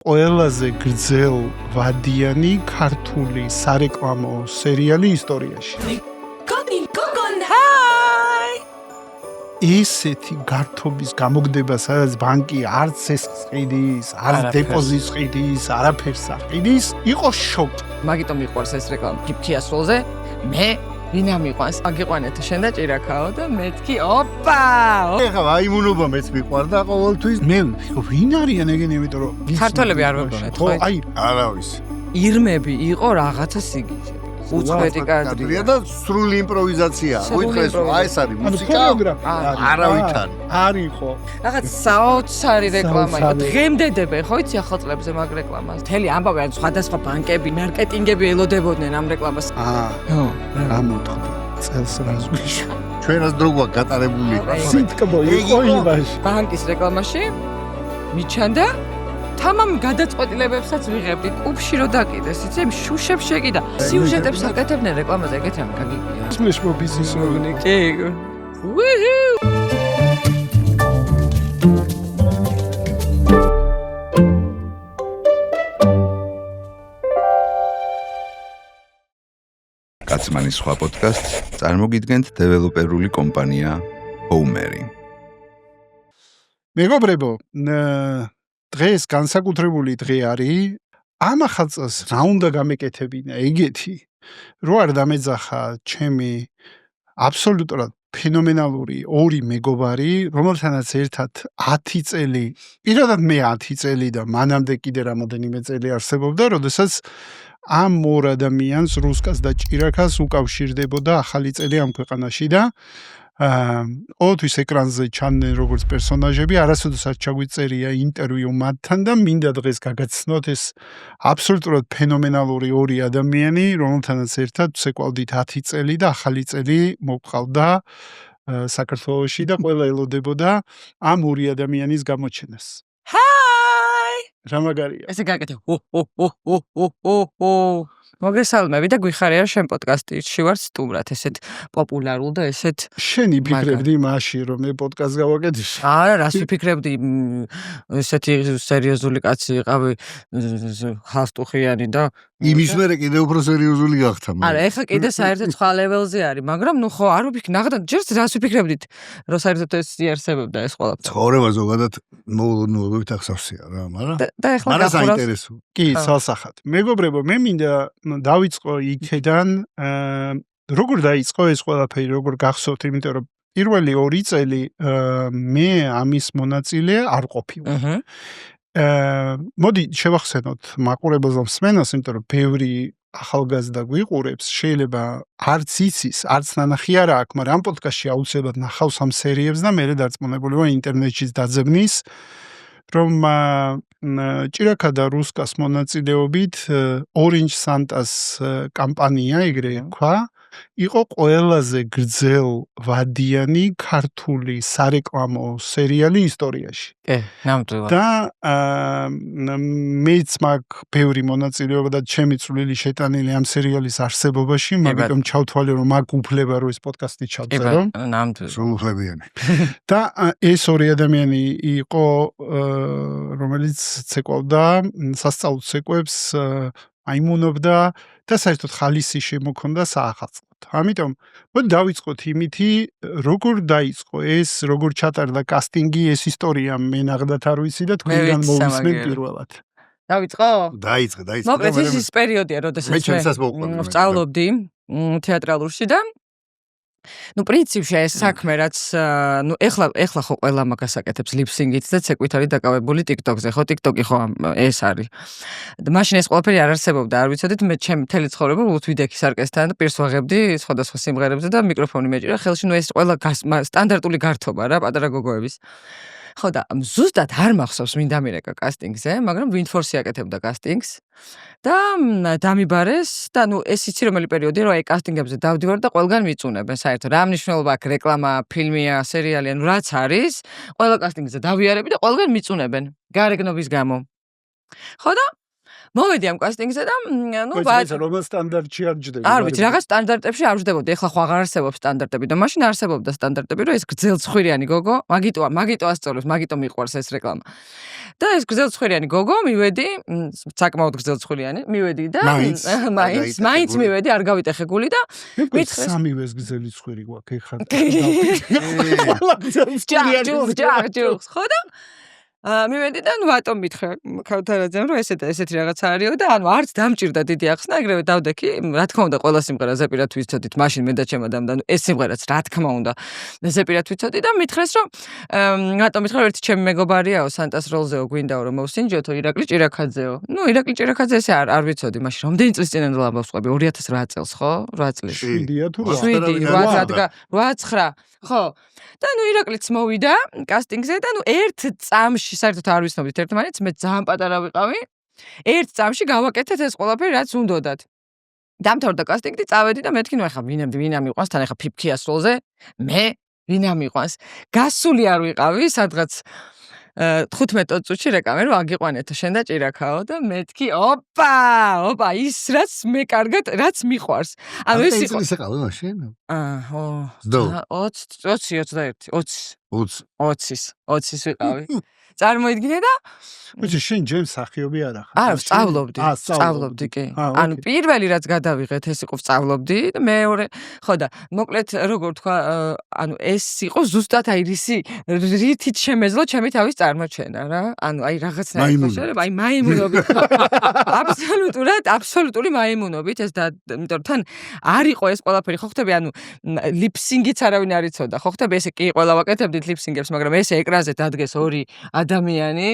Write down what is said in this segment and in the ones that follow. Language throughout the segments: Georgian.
ყველაზე გრძელ ვადიანი ქართული სარეკლამო სერიალი ისტორიაში. ესეთი გართობის გამოგდება, სადაც ბანკი არც ეს ყიდის, არც დეპოზიტს ყიდის, არაფერს არ ყიდის, იყო შოკი. მაგიტომ მიყვარს ეს რეკლამა. ფიფქიასრულზე მე ვინა მიყვანს. აგიყვანეთ შენ და ჭირაქაო და მეთქი ოპა. ეხლა აიმუნობა მეც მიყვარდა ყოველთვის. მე ვინ არიან ეგენი, იმიტომ რომ ქართველები არ ვეუბნეთ, ხო? აი, არავის. ირმები იყო რაღაცა სიგიჟე. უწყვეტი კადრია და სრული იმპროვიზაცია. გითხეს რომ ეს არის მუსიკა. არავითარ. არისო. რაღაც საოცარი რეკლამა იყო. დღემდე ხო იცი ახალწლებზე მაგ რეკლამას. მთელი ამბავი ან სხვადასხვა ბანკები, მარკეტინგები ელოდებოდნენ ამ რეკლამას. ამოთხო. წელს რაზგვიში. ჩვენას დრო გვაქვს გატარებული. სიტკბო იყო იმაში. ბანკის რეკლამაში მიჩანდა თამამ გადაწყვეტილებებსაც ვიღებდით. უბში რო დაკიდეს, იცი, შუშებს შეკიდა. სიუჟეტებს აკეთებდნენ რეკლამაზე, ეგეთი ამ გაგიგია. სმეშმო ბიზნეს როგნი. კაცმანის სხვა პოდკასტს წარმოგიდგენთ დეველოპერული კომპანია Homery. მეგობრებო, დღეს განსაკუთრებული დღე არის. ამ ახალწელს რა უნდა გამეკეთებინა ეგეთი, რო არ დამეძახა ჩემი აბსოლუტურად ფენომენალური ორი მეგობარი, რომელთანაც ერთად 10 წელი, პირადად მე 10 წელი და მანამდე კიდე რამოდენიმე წელი არსებობდა, როდესაც ამ ორ ადამიანს, რუსკას და ჭირაქას უკავშირდებოდა ახალი წელი ამ ქვეყანაში და ყოველთვის ეკრანზე ჩანდნენ როგორც პერსონაჟები, არასოდეს არ ჩაგვიწერია ინტერვიუ მათთან და მინდა დღეს გაგაცნოთ ეს აბსოლუტურად ფენომენალური ორი ადამიანი, რომელთანაც ერთად ვსეკვავდით 10 წელი და ახალი წელი მოვყავდა საქართველოში და ყველა ელოდებოდა ამ ორი ადამიანის გამოჩენას. რა მაგარია? ესე გაკეთე. მოგესალმები და გვიხარია შენ პოდკასტში ვარ სტუმრად, ესეთ პოპულარულ და ესეთ შენი ფიქრებდი მაშინ რომ მე პოდკასტს გავაკეთე? არა, რას ვიფიქრებდი, ესეთი სერიოზული კაცი იყავი, ხალხტუხიანი და იმის მერე კიდე უფრო სერიოზული გახდა. არა, ეხლა კიდე საერთოდ სხვა ლეველზე არის, მაგრამ ნუ ხო არ ვიფიქრ, ნახეთ, ჯერს რას ვიფიქრებდით, რომ საერთოდ ეს იარსებობდა ეს ყველაფერი. ცხოვრება ზოგადად მოულოდნელობით ახსოვსია რა, მაგრამ და ეხლა მაგრამ საინტერესო. კი, სალსახად. მეგობრებო, მე მინდა დავიწყო იქედან, როგორ დაიწყო ეს ყველაფერი, როგორ გახსოვთ, იმიტომ რომ პირველი 2 წელი მე ამის მონაწილე არ ყოფილა. მოდი შევახსენოთ მაყურებელს და მსმენელს, იმიტომ რომ ბევრი ახალგაზრდა გვიყურებს, შეიძლება არც იცის, არც ნანახი არ აქვს, მაგრამ ამ პოდკასტში აუცილებლად ნახავს ამ სერიებს და მერე დარწმუნებული ვარ ინტერნეტშიც დაძებნის, რომ ჭირაქა და რუსკას მონაწილეობით Orange Santas კამპანია, ეგრე თქვა, იყო ყველაზე გრძელ ვადიანი ქართული სარეკლამო სერიალი ისტორიაში. ნამდვილად. და მეც მაქვს ბევრი მონაწილეობა და ჩემი წვლილი შეტანილი ამ სერიალის არსებობაში, მაგრამ ჩავთვალე რომ მაქვს უფლება რომ ეს პოდკასტი ჩავწერო. ნამდვილად. სრულუფლებიანი. და ეს ორი ადამიანი იყო, რომელიც ცეკვავდა სასწაულს ცეკვებს, აიმუნობდა და საერთოდ ხალისი შემოქონდა საახალწლოდ. ამიტომ მოდი დავიწყოთ იმითი, როგორ დაიწყო ეს, როგორ ჩატარდა კასტინგი, ეს ისტორია მე ნახდათ არ ვიცი და თქვენგან მოვისმენ პირველად. დავიწყო? დაიწყე. მოკლედ ის პერიოდია, როდესაც მე ვსწავლობდი თეატრალურში და ნუ პრინციპში ეს საქმე რაც ნუ ეხლა ხო ყველა მაგას აკეთებს ლიფსინგით და ცეკვით არის დაკავებული TikTok-ზე, ხო TikTok-ი ხო ეს არის. მაშინ ეს ყველაფერი არ არსებობდა, არ ვიცოდით, მე ჩემი მთელი ცხოვრება ვიდექის არკესთან და პირს ვაღებდი სხვადასხვა სიმღერებზე და მიკროფონი მეჭირა ხელში, ნუ ეს ყველა სტანდარტული გართობა რა პატარა გოგოების. ხო და ზუსტად არ მახსოვს მინდა მირეკა კასტინგზე, მაგრამ Windforce-ი აკეთებდა კასტინგს და დამიბარეს და ნუ ეს იცი რომელი პერიოდია, რომ აი კასტინგებზე დავდივარ და ყველგან მიწუნებენ საერთოდ. რა მნიშვნელობა აქვს რეკლამა, ფილმია, სერიალია, ნუ რაც არის, ყველა კასტინგზე დავიარები და ყველგან მიწუნებენ გარეგნობის გამო. ხო და მოვედი ამ კასტინგზე და ნუ რომელ სტანდარტში არ ჯდება? არ ვიცი, რაღაც სტანდარტებში არ ჯდებოდი. ეხლა ხო აღარ არსებობს სტანდარტები და მაშინ არსებობდა სტანდარტები, რომ ეს გრძელცხვირიანი გოგო, მაგიტო ასწავლებს, მაგიტო მიყვარს ეს რეკლამა. და ეს გრძელცხვირიანი გოგო მივედი, საკმაოდ გრძელცხვირიანი, მივედი და მაინც მივედი, არ გავიტეხე გული და მითხრეს სამივეს გრძელი ცხვირი გვაქვს ეხლა. ჯახ, ხო და მივედი და ვატომ მითხრა ქავთარაძემ რომ ესეთი რაღაცა არისო და არც დამჭირდა დიდი ახსნა, ეგრევე დავდექი, რა თქმა უნდა ყველა სიმღერა ზეპირად ვიცოდით, მაშინ მე და ჩემადამ და ეს სიმღერაც რა თქმა უნდა ზეპირად ვიცოდი და მითხრეს რომ ვატომ მითხრა ერთი ჩემი მეგობარიაო სანტას როლზეო გვინდაო რომ მოვსინჯოთო ირაკლი ჭირაქაძეო. ირაკლი ჭირაქაძე ესე არ ვიცოდი მაშინ რამდენი წლის წინ ამბავს ყვები 2008 წელს ხო? 8 წლის. 7-ია თუ 8 ხო. და ირაკლიც მოვიდა კასტინგზე და ერთ წამში საერთოდ არ ვიცნობდით ერთმანეთს, მე ძალიან პატარა ვიყავი. ერთ წამში გავაკეთეთ ეს ყველაფერი რაც უნდოდათ. დამთავრდა კასტინგი, წავედი და მეთქი ნუ ეხა ვინ ამიყვანს თან ეხა ფიფქიას როლზე, მე ვინ ამიყვანს. გასული არ ვიყავი, სადღაც 15 წუთში რეკამე რომ აგიყვანეთო შენ და ჭირაქაო და მეთქი ოპა ის რაც მე კარგად რაც მიყვარს. ანუ ეს იყო ის ეყავე მაშინ? 20-ის ვიყავი. წარმოიდგინე და შენ ჯემ სახიობი არა ხარ? არა, სწავლობდი კი. ანუ პირველი რაც გადავიღეთ ეს იყო სწავლობდი და მეორე ხო და მოკლედ როგორ თქვა, ანუ ეს იყო ზუსტად აი რითით შემეძლო ჩემი თავის წარმოჩენა რა. ანუ აი რაღაცნაირად შეიძლება აი მაიმუნობით. აბსოლუტური მაიმუნობით ეს და იმიტომ რომ თან არ იყო ეს ყველაფერი ხო ხტები, ანუ ლიფსინგიც არავინ არ იცოდა. ხო ხტები ესე კი ყველა ვაკეთებდით ლიფსინგებს, მაგრამ ესე ეკრანზე დადგეს ორი ადამიანი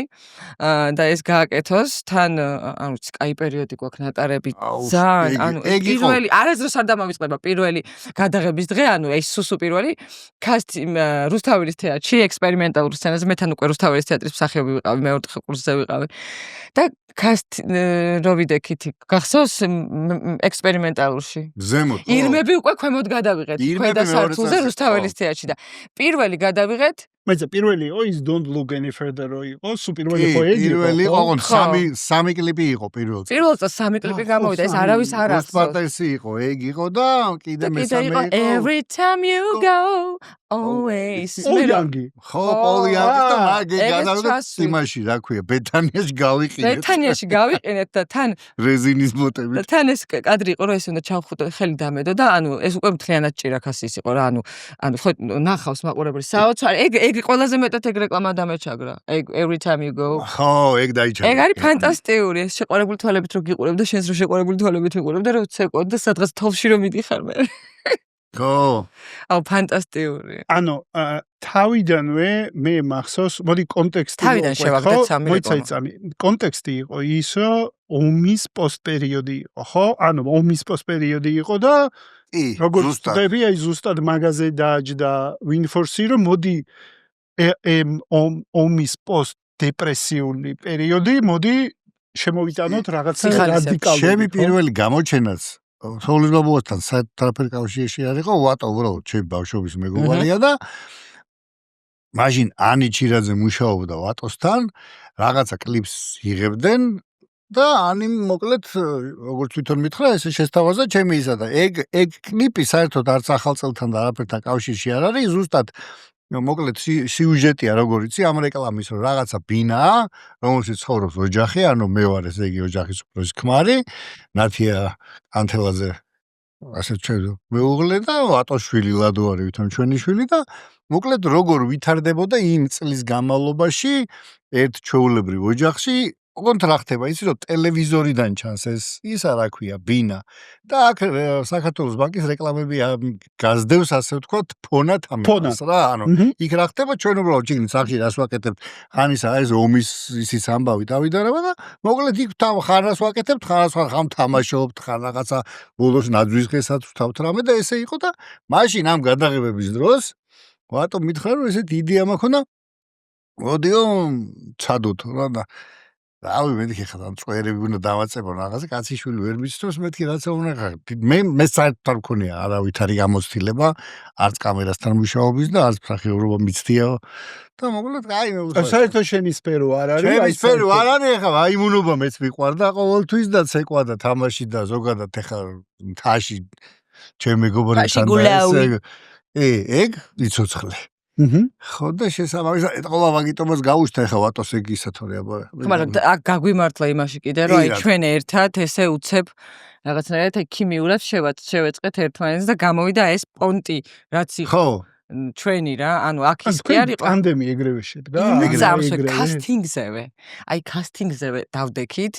და ეს გააკეთოს თან ანუ სკაი პერიოდი გვაქვს ნატარები ძალიან ანუ პირველი არასდროს არ დამავიწყდება პირველი გადაღების დღე ანუ ეს სუსუ პირველი კასტი რუსთაველის თეატრში ექსპერიმენტალურ სცენაზე მე თან უკვე რუსთაველის თეატრის მსახიობი ვიყავი მეოთხე კურსზე ვიყავი და კასტი რო ვიდექით გახსოვს ექსპერიმენტალურში ზემოთ ირმები უკვე ქვემოთ გადავიღეთ ქვედა სართულზე რუსთაველის თეატრში და პირველი გადავიღეთ მეც პირველი იყო ის don't look any further იყო სუპირველი ხო ეს პირველი იყო სამი კლიპი იყო პირველ წელს სამი კლიპი გამოვიდა ეს არავის არ აქვს სპარტესი იყო ეგ იყო და კიდე მესამე იყო every time you go always პოლიანგი ხო პოლიანგი და მაგე გადავიდა იმაში რა ქვია ბეთანიაში გავიყინეთ და თან რეზინის ბლოტები და თან ეს კადრი იყო რომ ეს უნდა ჩავხუტო ხელი დამედო და ანუ ეს უკვე მთლიანად ჭირაქასის იყო რა ანუ ხო ნახავს მაყურებელი საოცარი ეგ ყველაზე მეტად ეგ რეკლამა დამეჩაგრა ეგ every time you go ხო ეგ დაიჩაგრა ეგ არის ფანტასტიკური ეს შეყვარებული თვალებით რო გიყურებ და შენს რო შეყვარებული თვალებით ვიყურებ და რო ცეკოდ და სადღაც თოვში რო მიდიხარ მე ხო აუ ფანტასტიკური ანუ თავიდანვე მე მახსოვს მოდი კონტექსტი თავიდან შევაგდეთ სამი რეკლამა კონტექსტი იყო ის რომ ომის პოსტპერიოდი იყო ხო ანუ ომის პოსტპერიოდი იყო და როგორც ვთქვი აი ზუსტად მაღაზე დააჯდა ვინფორსი რომ მოდი ომის პოსტ დეპრესიული პერიოდი მოდი შემოვიტანოთ რაღაც რადიკალური ჩემი პირველი გამოჩენაც სოლიჟნობასთან საერთოდ კავშირში არ იყო ვატო უბრალოდ ჩემი ბავშვობის მეგობარია და მაშინ ანი ჩირაძე მუშაობდა ვატოსთან რაღაცა კლიპს იღებდნენ და ანი მოკლედ როგორც თვითონ მითხრა ესე შესთავაზა ჩემი ისა და ეგ კლიპი საერთოდ არც ახალწელთან და არაფერთან კავშირში არ არის ზუსტად მოკლედ სიუჟეტია როგორ იცი ამ რეკლამის რომ რაღაცა ბინაა რომელშიც ცხოვრობს ოჯახი ანუ მე ვარ ესე იგი ოჯახის უფროსი ქმარი ნათია ანთელაძე ასე ჩვენ მეუღლე და ვატოშვილი ლადო არის ვითომ ჩვენი შვილი და მოკლედ როგორ ვითარდებოდა იმ წლის განმავლობაში ერთ ჩვეულებრივ ოჯახში ოღონდ რა ხდება იცი რომ ტელევიზორიდან ჩანს ის რა ქვია ბინა და აქ საქართველოს ბანკის რეკლამები გაზდევს ასე ვთქვათ ფონად ამას რა ანუ იქ რა ხდება ჩვენ უბრალოდ ჩიგნით სახში რას ვაკეთებთ ხანისა ეს ომის ისიც ამბავი დავიდარება და მოკლედ იქ ხანას ვაკეთებთ ხან თამაშობთ ხან რაღაცა ბოლოს ნაძვის დღესაც ვთავთ რამე და ესე იყო და მაშინ ამ გადაღებების დროს ვატო მითხრა რომ ესეთ იდეა მაქონა მოდიო ცადოთ რა და რავი მეთქი ხა წვერები უნდა დავაწებო რაღაცა კაციშვილი ვერ მიცნობს მეთქი რაცა უნდა ხა მე საერთოდ არ მქონია არავითარი გამოცდილება არც კამერასთან მუშაობის და არც მსახიობობა მიცდია და მოკლედ აი მე უცხო საერთოდ შენი სფერო არ არის ჩემი სფერო არ არის ხა აიმუნობა მეც მიყვარდა ყოველთვის და ცეკვა და თამაში და ზოგადად ხა თაში ჩემი მეგობრებთან და ეგ იცოცხლე ხო და შესაბამისად ეტყობა მაგიტომას გაუჩნდა ეხა ვატოს ეგ ისათორე აბა. მაგრამ აქ გაგვიმართლა იმაში კიდე რომ აი ჩვენ ერთად ესე უცებ რაღაცნაირად ქიმიურად შევეწყეთ ერთმანეთს და გამოვიდა ეს პონტი რაც იყო. ხო. ჩვენი რა, ანუ აქ ის კი არ იყო. ტანდემი ეგრევე შედგა. კასტინგზევე. აი კასტინგზევე დავდექით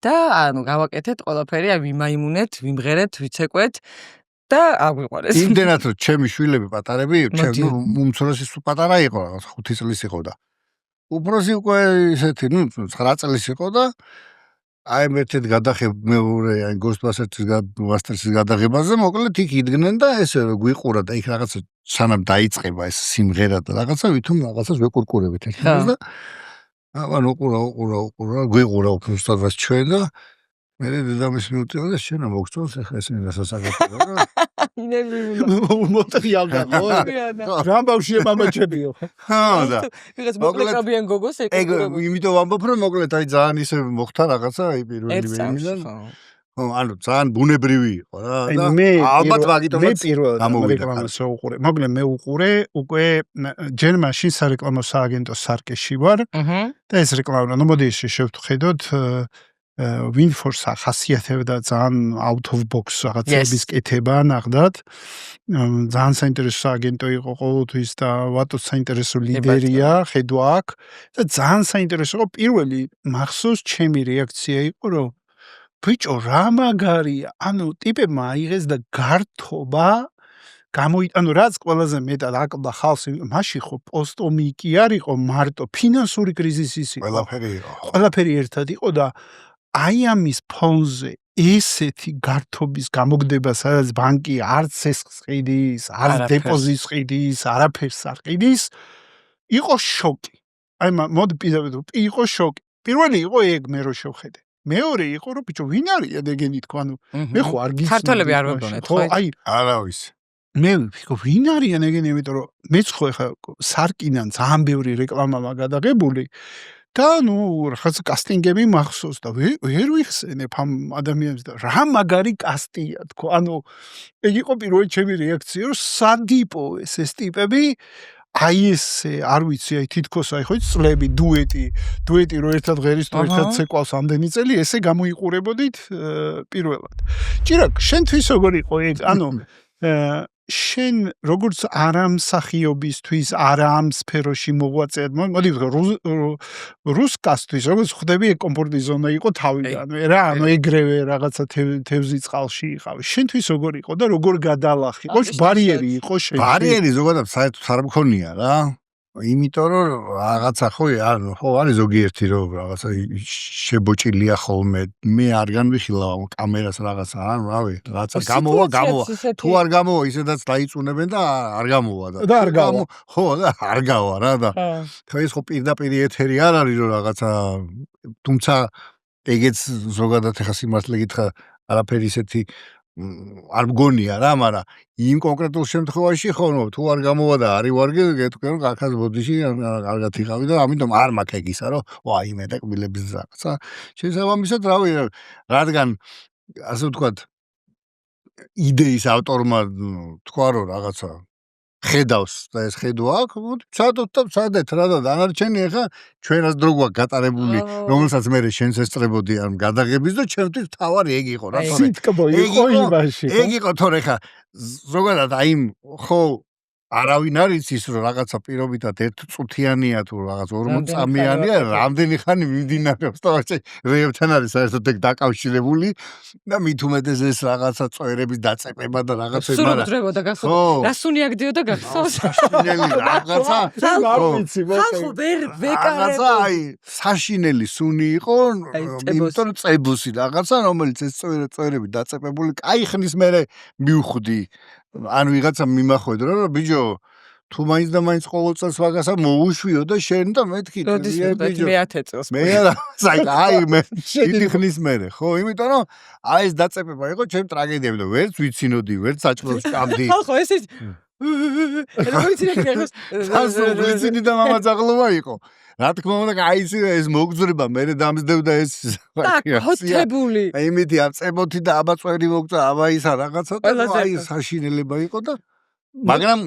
და ანუ გავაკეთეთ ყველაფერი, აი ვიმაიმუნეთ, ვიმღერეთ, ვიცეკვეთ და აგვიყვარეს. იმდენად რომ ჩემი შვილები პატარები, ჩემ უმცროსი სულ პატარა იყო, რაღაც 5 წლის იყო და უფროსი უკვე ისეთი, 9 წლის იყო და აი მეთეთ გადახებ მეორე აი Ghostbusters-ის გადაღებაზე მოკლედ იქ იდგნენ და ესე გვიყურა და იქ რაღაცა სანამ დაიწყება ეს სიმღერა და რაღაცა ვითომ რაღაცას ვეკურკურებით ერთმანეთს და აბა უყურა გვიყურა უბრალოდ ჩვენ და მე დედამის მიუტიო და შენ მოგწონს ახლა ესენი დასასაკეთო რა მოტრიალდა ხო რამბავში მამაჩებიო ხო და ვიღაც მოკლეკაბიან გოგოს ეკურებოდა იმიტომ ვამბობ რომ მოკლედ აი ძალიან ისე მოხდა რაღაცა აი პირველი ვერიდან ხო ანუ ძალიან ბუნებრივი იყო რა და ალბათ მაგიტომაც მე პირველად რეკლამას უყურე მოკლედ მე უყურე უკვე ჯერ მაშინ სარეკლამო სააგენტო სარკეში ვარ და ეს რეკლამა ნუ მოდი შევხედოთ Winforce ახასიათებდა ძალიან out of box რაღაცების კეთება ნახდათ. ძალიან საინტერესო აგენტო იყო ყოველთვის და ვატოს საინტერესო ლიდერია, ხედვა აქ და ძალიან საინტერესო იყო პირველი მახსოვს ჩემი რეაქცია იყო რომ ბიჭო რა მაგარია, ანუ ტიპებმა აიღეს და გართობა ანუ რაც ყველაზე მეტად აკლდა ხალხს, მაშინ ხო პოსტომი კი არ იყო მარტო ფინანსური კრიზისის იყო. ყველაფერი ერთად იყო და აი ამის ფონზე ესეთი გართობის გამოგდება, სადაც ბანკი არც ეს ყიდის, არც დეპოზიტს ყიდის, არაფერს არ ყიდის, იყო შოკი. აი მოდი პირდაპირ იყო შოკი. პირველი იყო ეგ მე რო შევხედე. მეორე იყო რომ ბიჭო ვინ არიან ეგენი თქვა, ანუ მე ხო არ გიცნობ. ქართველები არ ვებდონეთ ხო? აი არავის. მე ვფიქრობ ვინ არიან ეგენი, იმიტომ რომ მეც ხო ახლა სარკიდან ძალიან ბევრი რეკლამა გადაღებული. და ნუ რაღაც კასტინგები მახსოვს და ვერ ვიხსენებ ამ ადამიანებს და რა მაგარი კასტია თქო ანუ ეგ იყო პირველი ჩემი რეაქცია რომ სადიპო ეს ტიპები აი ესე არ ვიცი აი თითქოს აი ხო წლები დუეტი რო ერთად ღერის თუ ერთად ცეკვავს ამდენი წელი ესე გამოიყურებოდით პირველად ჭირაკ შენთვის როგორ იყო ეგ ანუ შენ როგორც არამსახიობისთვის არამ სფეროში მოღვაწეად მოდი რუსკასთვის როგორც ხვდები კომფორტი ზონა იყო თავიდანვე რა ანუ ეგრევე რაღაცა თევზი წყალში იყავი შენთვის როგორ იყო და როგორ გადალახი ყოш ბარიერი იყო შენ ბარიერი ზოგადად საერთოდ არ მქონია რა იმიტომ რომ რაღაცა ხო არის ზოგიერთი რომ რაღაცა შებოჭილია ხოლმე მე არ განვიხილავ კამერას რაღაცა ანუ რავი რაღაცა გამოვა თუ არ გამოვა ისედაც დაიწუნებენ და არ გამოვა და არ გავა ხო და არ გავა რა და ეს ხო პირდაპირ ეთერი არ არის რომ რაღაცა თუმცა ეგეც ზოგადად ახლა სიმართლე გითხრა არაფერი ისეთი არ მგონია რა, მაგრამ იმ კონკრეტულ შემთხვევაში ხო, თუ არ გამოვა და არის ვარგი, გეტყვი რომ ახაც ბოდიში კარგად იყავი და ამიტომ არ მაქვს ეგ ისა, რომ ვაი მე და კბილების რაღაცა. შესაბამისად, რავი, რადგან ასე ვთქვათ, იდეის ავტორმა თქვა რომ რაღაცა ხედავს და ეს ხედვა აქვს, ჩადოთ და ჩადეთ რა და დანარჩენი ახლა ჩვენას დრო გვაქვს გატარებული, რომელსაც მე შენს ესწრებოდი ამ გადაღების და ჩემთვის თავარი ეგ იყო რა თორე. სიტკბო იყო იმაში. ეგ იყო თორე ხა ზოგადად აი ხო არავინ არის ის რომ რაღაცა პირობითად ერთწუთიანია თუ რაღაც 40 წამიანია, რამდენი ხანი მიმდინარეობს და რეებთან არის საერთოდ ეგ დაკავშირებული და მით უმეტეს ეს რაღაცა წვერების დაწეპება და რაღაცები მაგრამ სრულდებოდა გახსოვს. რა სუნიაგდიოდა გახსოვს. საშინელი რაღაცა. ხალხო ვერ ვეკარებო. აი საშინელი სუნი იყო, იმიტომ წებუსი რაღაცა რომელიც ეს წვერები დაწეპებული, კაი ხნის მერე მივხვდი. ანუ ვიღაცა მიმახვედრა რომ ბიჭო თუ მაინც და მაინც ყოველ წელს ვაგასა მოუშვიო და შენ და მეთქი ბიჭო მე 10 წელს მე აი მე დიდი ხნის მერე ხო იმიტომ რომ აი ეს დაწეპება იყო ჩემ ტრაგედიები და ვერც ვიცინოდი ვერც საჭმელს ჭამდი ხო ეს ვიცინი და მამაძაღლობა იყო რა თქმა უნდა აი ეს მოგძრება მე დამძდევდა ეს ხოთებული აი იმითი აწებოთი და აბა წვერი მოგწა აბა ისა რაღაცა და აი საშინელება იყო და მაგრამ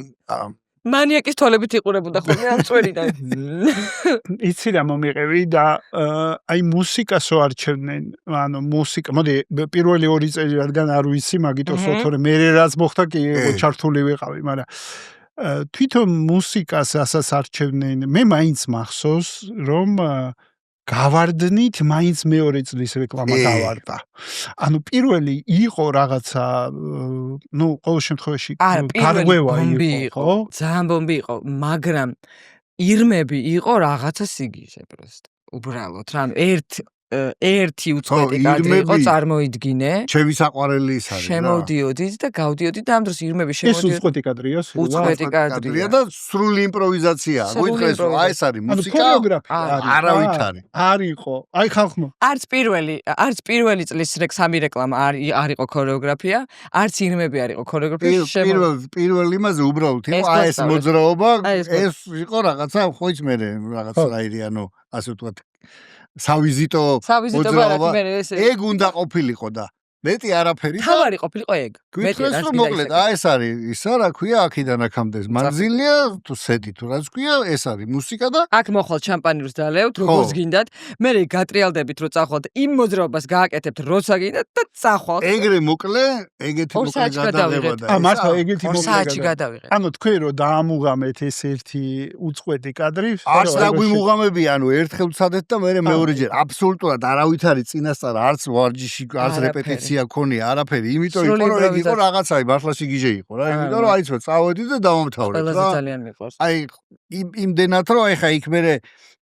მანიაკის თვალებით იყურებოდა ხოლმე ამ წვერიდან. იცი რა მომიყევი და აი მუსიკასო არჩევდნენ, ანუ მუსიკა, მოდი პირველი 2 წელი რადგან არ ვიცი, მაგიტოს თორე მე რაც მოხდა კი ჩართული ვიყავი, მაგრამ თვითონ მუსიკას ასაც არჩევდნენ, მე მაინც მახსოვს, რომ გავარდნით, მაინც მეორე წლის რეკლამა გავარდა. ანუ პირველი იყო რაღაცა, ნუ ყოველ შემთხვევაში გარღვევა იყო, ძალიან ბომბი იყო, მაგრამ ირმები იყო რაღაცა სიგიჟე პროსტო. უბრალოდ, რა, ერთი უწყვეტი კადრი იყო წარმოიდგინე. ჩემი საყვარელი ის არის რა. შემოვდიოდით და გავდიოდით და ამ დროს ირმები ეს შემოვდიოდით. უწყვეტი კადრია, უწყვეტი კადრია და სრული იმპროვიზაცია. გითხრეს რომ აი ეს არის მუსიკა, არავით არის. არ იყო. აი ხალხო. არც პირველი წლის სამი რეკლამა არ იყო ქორეოგრაფია, არც ირმები არ იყო ქორეოგრაფია. პირველ იმაზე უბრალოდ იყო აი ეს მოძრაობა, ეს იყო რაღაცა ხო იცი მე რაღაც რაირი, ანუ ასე ვთქვათ სავიზიტო მოძრაობა. ეგ უნდა ყოფილიყო და მეტი არაფერი და თავარი ყოფილიყო ეგ. გითხრეს რომ მოკლედ აი ეს არის ისა რა ქვია აქიდან აქამდე მანძილია თუ სეტი თუ რაც ქვია ეს არის მუსიკა და აქ მოხვალ შამპანიურს დალევთ როგორც გინდათ მე გატრიალდებით რომ წახვალთ იმ მოძრაობას გააკეთებთ როცა გინდათ და წახვალთ ეგრე მოკლე ეგეთი მოკლე გადაღება და მართლა ეგეთი მოკლე საათში გადავიღეთ ანუ თქვენ რომ დაამუღამეთ ეს ერთი უწყვეტი კადრი არც დაგვიმუღამები ანუ ერთხელ ვცადეთ და მე მეორეჯერ აბსოლუტურად არავით არის წინასწარ არც ვარჯიში არც რეპეტიცია ქონია არაფერი იმიტომ იყო რომ ეგ იყო რაღაცაი მართლა სიგიჟე იყო რა იმიტომ რომ აიცვა წავედი და დავამთავრეთ რა ყველაზე ძალიან მიყვარს აი იმდენად რომ ეხა იქ მე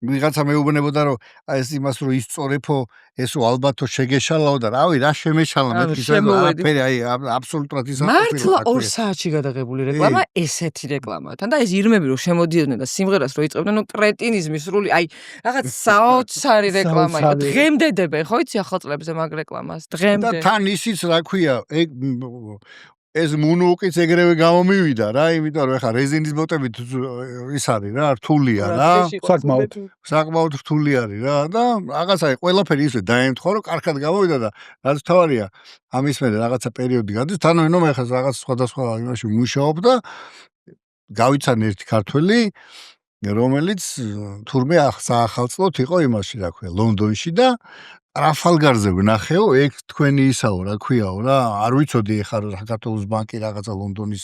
ვიღაცა მეუბნებოდა რომ აი ეს იმას რომ ისწორებო ესო ალბათო შეგეშალაო და რავი რა შემეშალა მეთქი არაფერი აი აბსოლუტურად ის მართლა 2 საათში გადაღებული რეკლამა ესეთი რეკლამაა თან და ეს ირმები რომ შემოდიოდნენ და სიმღერას რომ იწყებდნენ ნუ კრეტინიზმი სრული აი რაღაც საოცარი რეკლამა იყო დღემდე დებენ ხო იცი ახალ წლებზე მაგ რეკლამას დღემდე და თან ისიც რა ქვია ეგ ეს მუნუკიც ეგრევე გამომივიდა რა, იმიტომ რომ ეხა რეზინის ბოტებით ის არის რა, რთულია რა. საკმაოდ რთული არის რა და რაღაცა ყველაფერი ისე დაემთხვა რომ კარგად გამოვიდა და რაც თავარია ამის მერე რაღაცა პერიოდი გადის, თან ნუ მე ხა რაღაც სხვადასხვა იმაში მუშაობ და გავიცან ერთი ქართველი რომელიც თურმე საახალწლოდ იყო იმაში რა ქვია, ლონდონში და ტრაფალგარზე ვნახეო, ეგ თქვენი ისაო რა ქვიაო რა, არ ვიცოდი ეხლა საქართველოს ბანკი რაღაცა ლონდონის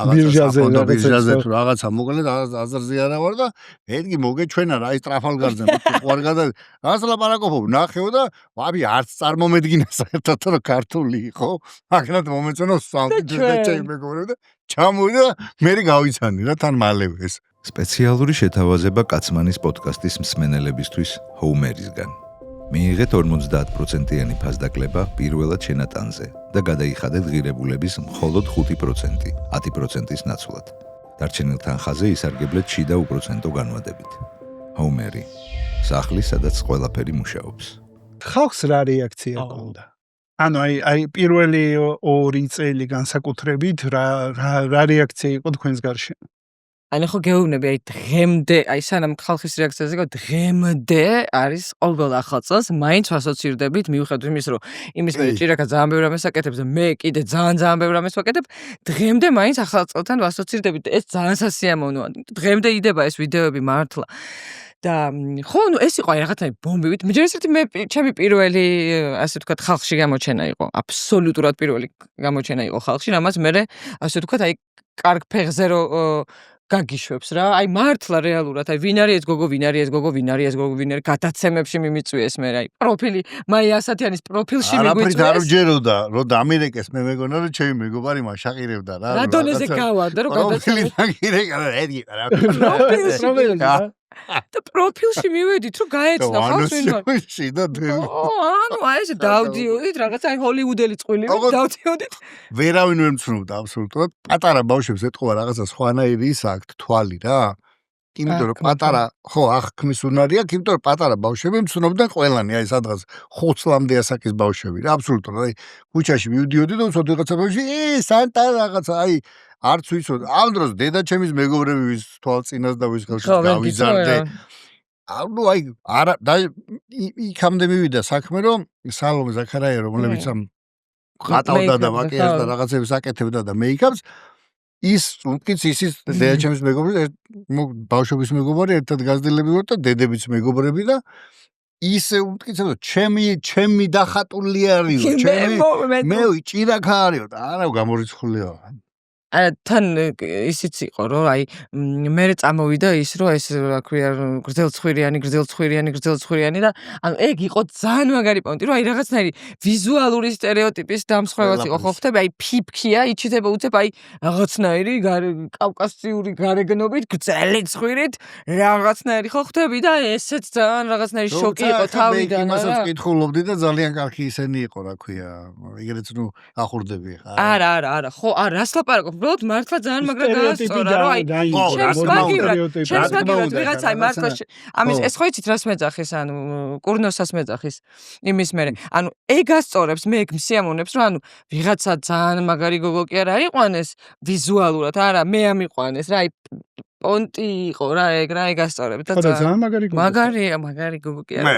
ბირჟაზე თუ რაღაცა მოკლედ აზრზე არა ვარ და მეთქი მოგეჩვენა რა ის ტრაფალგარზე ვარ გადა რაღაც ლაპარაკობ ვნახეო და ვაბი არც წარმომედგინა საერთოდ რომ ქართული იყო, მაგრამ მომეწონა სამკითხველზე მეგობრებო და ჩამოვიდა მე გავიცანი რა თან მალევე ეს სპეციალური შეთავაზება კაცმანის პოდკასტის მსმენელებისთვის ჰოუმერისგან. მიიღეთ 50%-იანი ფასდაკლება პირველად შენატანზე და გადაიხადეთ ღირებულების მხოლოდ 5%, 10%-ის ნაცვლად. დარჩენილ თანხაზე ისარგებლეთ შიდა უპროცენტო განვადებით. ჰოუმერი, სახლი, სადაც ყველაფერი მუშაობს. ხალხს რა რეაქცია ჰქონდა? ანუ აი პირველი 2 წელი განსაკუთრებით რა რეაქცია იყო თქვენს გარშემო? ანუ ხო გეუბნები აი დღემდე აი სანამ ხალხის რეაქციაზე გა დღემდე არის ყოველ ახალ წელს მაინც ასოცირდებით მიუხედავად იმის რომ იმის მე ჭირაკა ძალიან ბევრ რამეს აკეთებს და მე კიდე ძალიან ბევრ რამეს ვაკეთებ დღემდე მაინც ახალ წელთან ასოცირდებით ეს ძალიან სასიამოვნოა დღემდე იდება ეს ვიდეოები მართლა და ხო ნუ ეს იყო აი რაღაცა ბომბივით მე ჯერ ისეთი მე ჩემი პირველი ასე ვთქვათ ხალხში გამოჩენა იყო აბსოლუტურად პირველი გამოჩენა იყო ხალხში რამაც მე ასე ვთქვათ აი კარგ ფეხზე რო გაგიშვებს რა, აი მართლა რეალურად, აი ვინ არის ეს გოგო, ვინ არის ეს გოგო, ვინ არის ეს გოგო, ვინ არის გადაცემებში მიმიწვიეს მე, აი პროფილი, მაი ასათიანის პროფილში მიგვიწვიეს. არაფრით არ ვჯეროდა, რომ დამერეკეს მე მეგონა რომ ჩემი მეგობარი მაშაყირებდა რა. რა დონეზე გავარდა რომ გადაცემები დაგირეკა რა, ედი რა. პროფილში და პროფილში მივედით რომ გაეცნო ხალხს ვინ არის. ანუ აი ეს დავდიოდით რაღაც აი ჰოლივუდელი წყვილი დავდიოდით. ვერავინ ვერ მცნობდა აბსოლუტურად. პატარა ბავშვებს ეთყობა რაღაცა სხვანაირი ის აქვთ თვალი რა. იმიტომ რომ პატარა ხო აღქმის უნარი აქვს, იმიტომ რომ პატარა ბავშვები მცნობდნენ ყველანი, აი სადღაც 5 წლამდე ასაკის ბავშვები რა, აბსოლუტურად. აი ქუჩაში მივდიოდი და უცოდ რაღაცა ბავშვი, სანტა რაღაცა, აი არც ვიცოდ. ამ დროს დედა ჩემის მეგობრები ვის თვალწინას და ვის ხელში გავიზარდე. ანუ აი არა და იქამდე მივიდა საქმე რომ სალომე ზაქარაია რომლებიც ამ ყატავდა და მაკიაჟს და რაღაცებს აკეთებდა და მეიქაპს ის უკიც ისიც დედაჩემის მეგობარი, ბავშვობის მეგობარი, ერთად გაზრდილები ვართ და დედების მეგობრები და ისე უკიცებო, ჩემი დახატული არისო, მე ჭირაქა არისო და არა გამორიცხულია. თან ისიც იყო რომ აი მე წამოვიდა ის რომ ეს რა ქვია გრძელცხვირიანი და ანუ ეგ იყო ძალიან მაგარი პონტი რომ აი რაღაცნაირი ვიზუალური სტერეოტიპის დამსხვრევაც იყო ხო ხტები აი ფიფქია იჩიტება უცებ აი რაღაცნაირი კავკასიური გარეგნობით გრძელი ცხვირით რაღაცნაირი ხო ხტები და ესეც ძალიან რაღაცნაირი შოკი იყო თავიდან რა იმასაც კითხულობდი და ძალიან კარგი ისენი იყო რა ქვია ეგრეც ნუ ახურდები ხა არა ხო რას ლაპარაკობ უბრალოდ მართლა ძალიან მაგრა გაასწორა რომ აი ჩემს მაგივრად ვიღაცა აი მართლა ამის ეს ხო იცით რას მეძახის ანუ კურნოსას მეძახის იმის მერე ანუ ეგ ასწორებს მე ეგ მსიამოვნებს რომ ანუ ვიღაცა ძალიან მაგარი გოგო კი არ აიყვანეს ვიზუალურად არა მე ამიყვანეს რა აი პონტი იყო რა ეგ ასწორებს და ძალიან მაგარი გოგო კი არა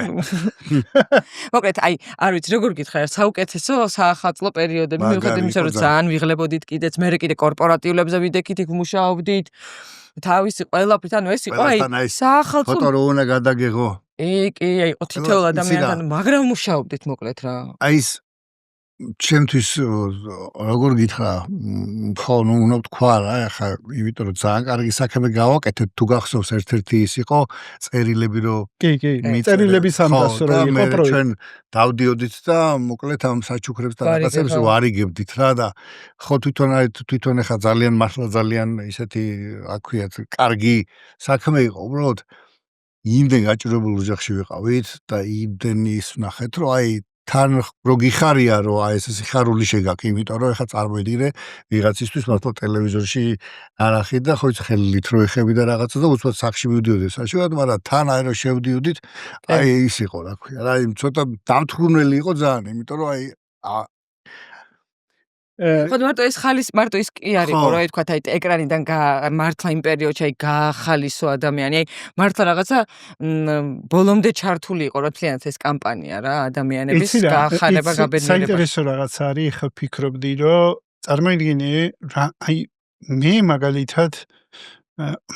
მოკლედ აი არ ვიცი როგორ გითხარ საუკეთესო საახალწლო პერიოდები მიუხედავად იმისა რომ ძალიან ვიღლებოდით კიდეც მე კიდე კორპორატიულებზე ვიდექით იქ მუშაობდით თავისი ყველაფრით ანუ ეს იყო აი საახალწლო ფოტო რო უნდა გადაგეღო კი იყო თითოეულ ადამიანთან მაგრამ მუშაობდით მოკლედ რა აი ეს ჩემთვის როგორ გითხრა ხო ნუ უნდა თქვა რა ახლა იმიტომ რომ ძალიან კარგი საქმე გავაკეთეთ თუ გახსოვს ერთ-ერთი ის იყო წერილები რომ კი წერილების ამბავს რომ იყო პროექტი ჩვენ დავდიოდით და მოკლედ ამ საჩუქრებს და რაღაცებს ვარიგებდით რა და ხო თვითონ ახლა ძალიან მართლა ძალიან ისეთი რა ქვიათ კარგი საქმე იყო უბრალოდ იმდენ გაჭირებულ ოჯახში ვიყავით და იმდენ ის ვნახეთ რომ აი თან რო გიხარია რომ აი ეს სიხარული შეგაკი იმიტომ რომ ეხა წარმოიდგინე ვიღაცისთვის მართლა ტელევიზორში არახი და ხო იცი ხელით რო ეხები და რაღაცა და უცბად სახში მივდიოდი საშუალოდ მაგრამ თან აი რო შევდიოდით აი ის იყო რა ქვია რა იმ ცოტა დამთვრუნელი იყო ძალიან იმიტომ რომ აი ხო მარტო ის კი არისო რა თქვა აი ეკრანიდან მართლა იმ პერიოდში აი გაახალისო ადამიანი აი მართლა რაღაცა ბოლომდე ჩართული იყო რა თლიანად ეს კამპანია რა ადამიანების გაახალება გაბედნიერება საინტერესო რაღაც არის ხა ფიქრობდი რომ წარმოიდგინე აი მე მაგალითად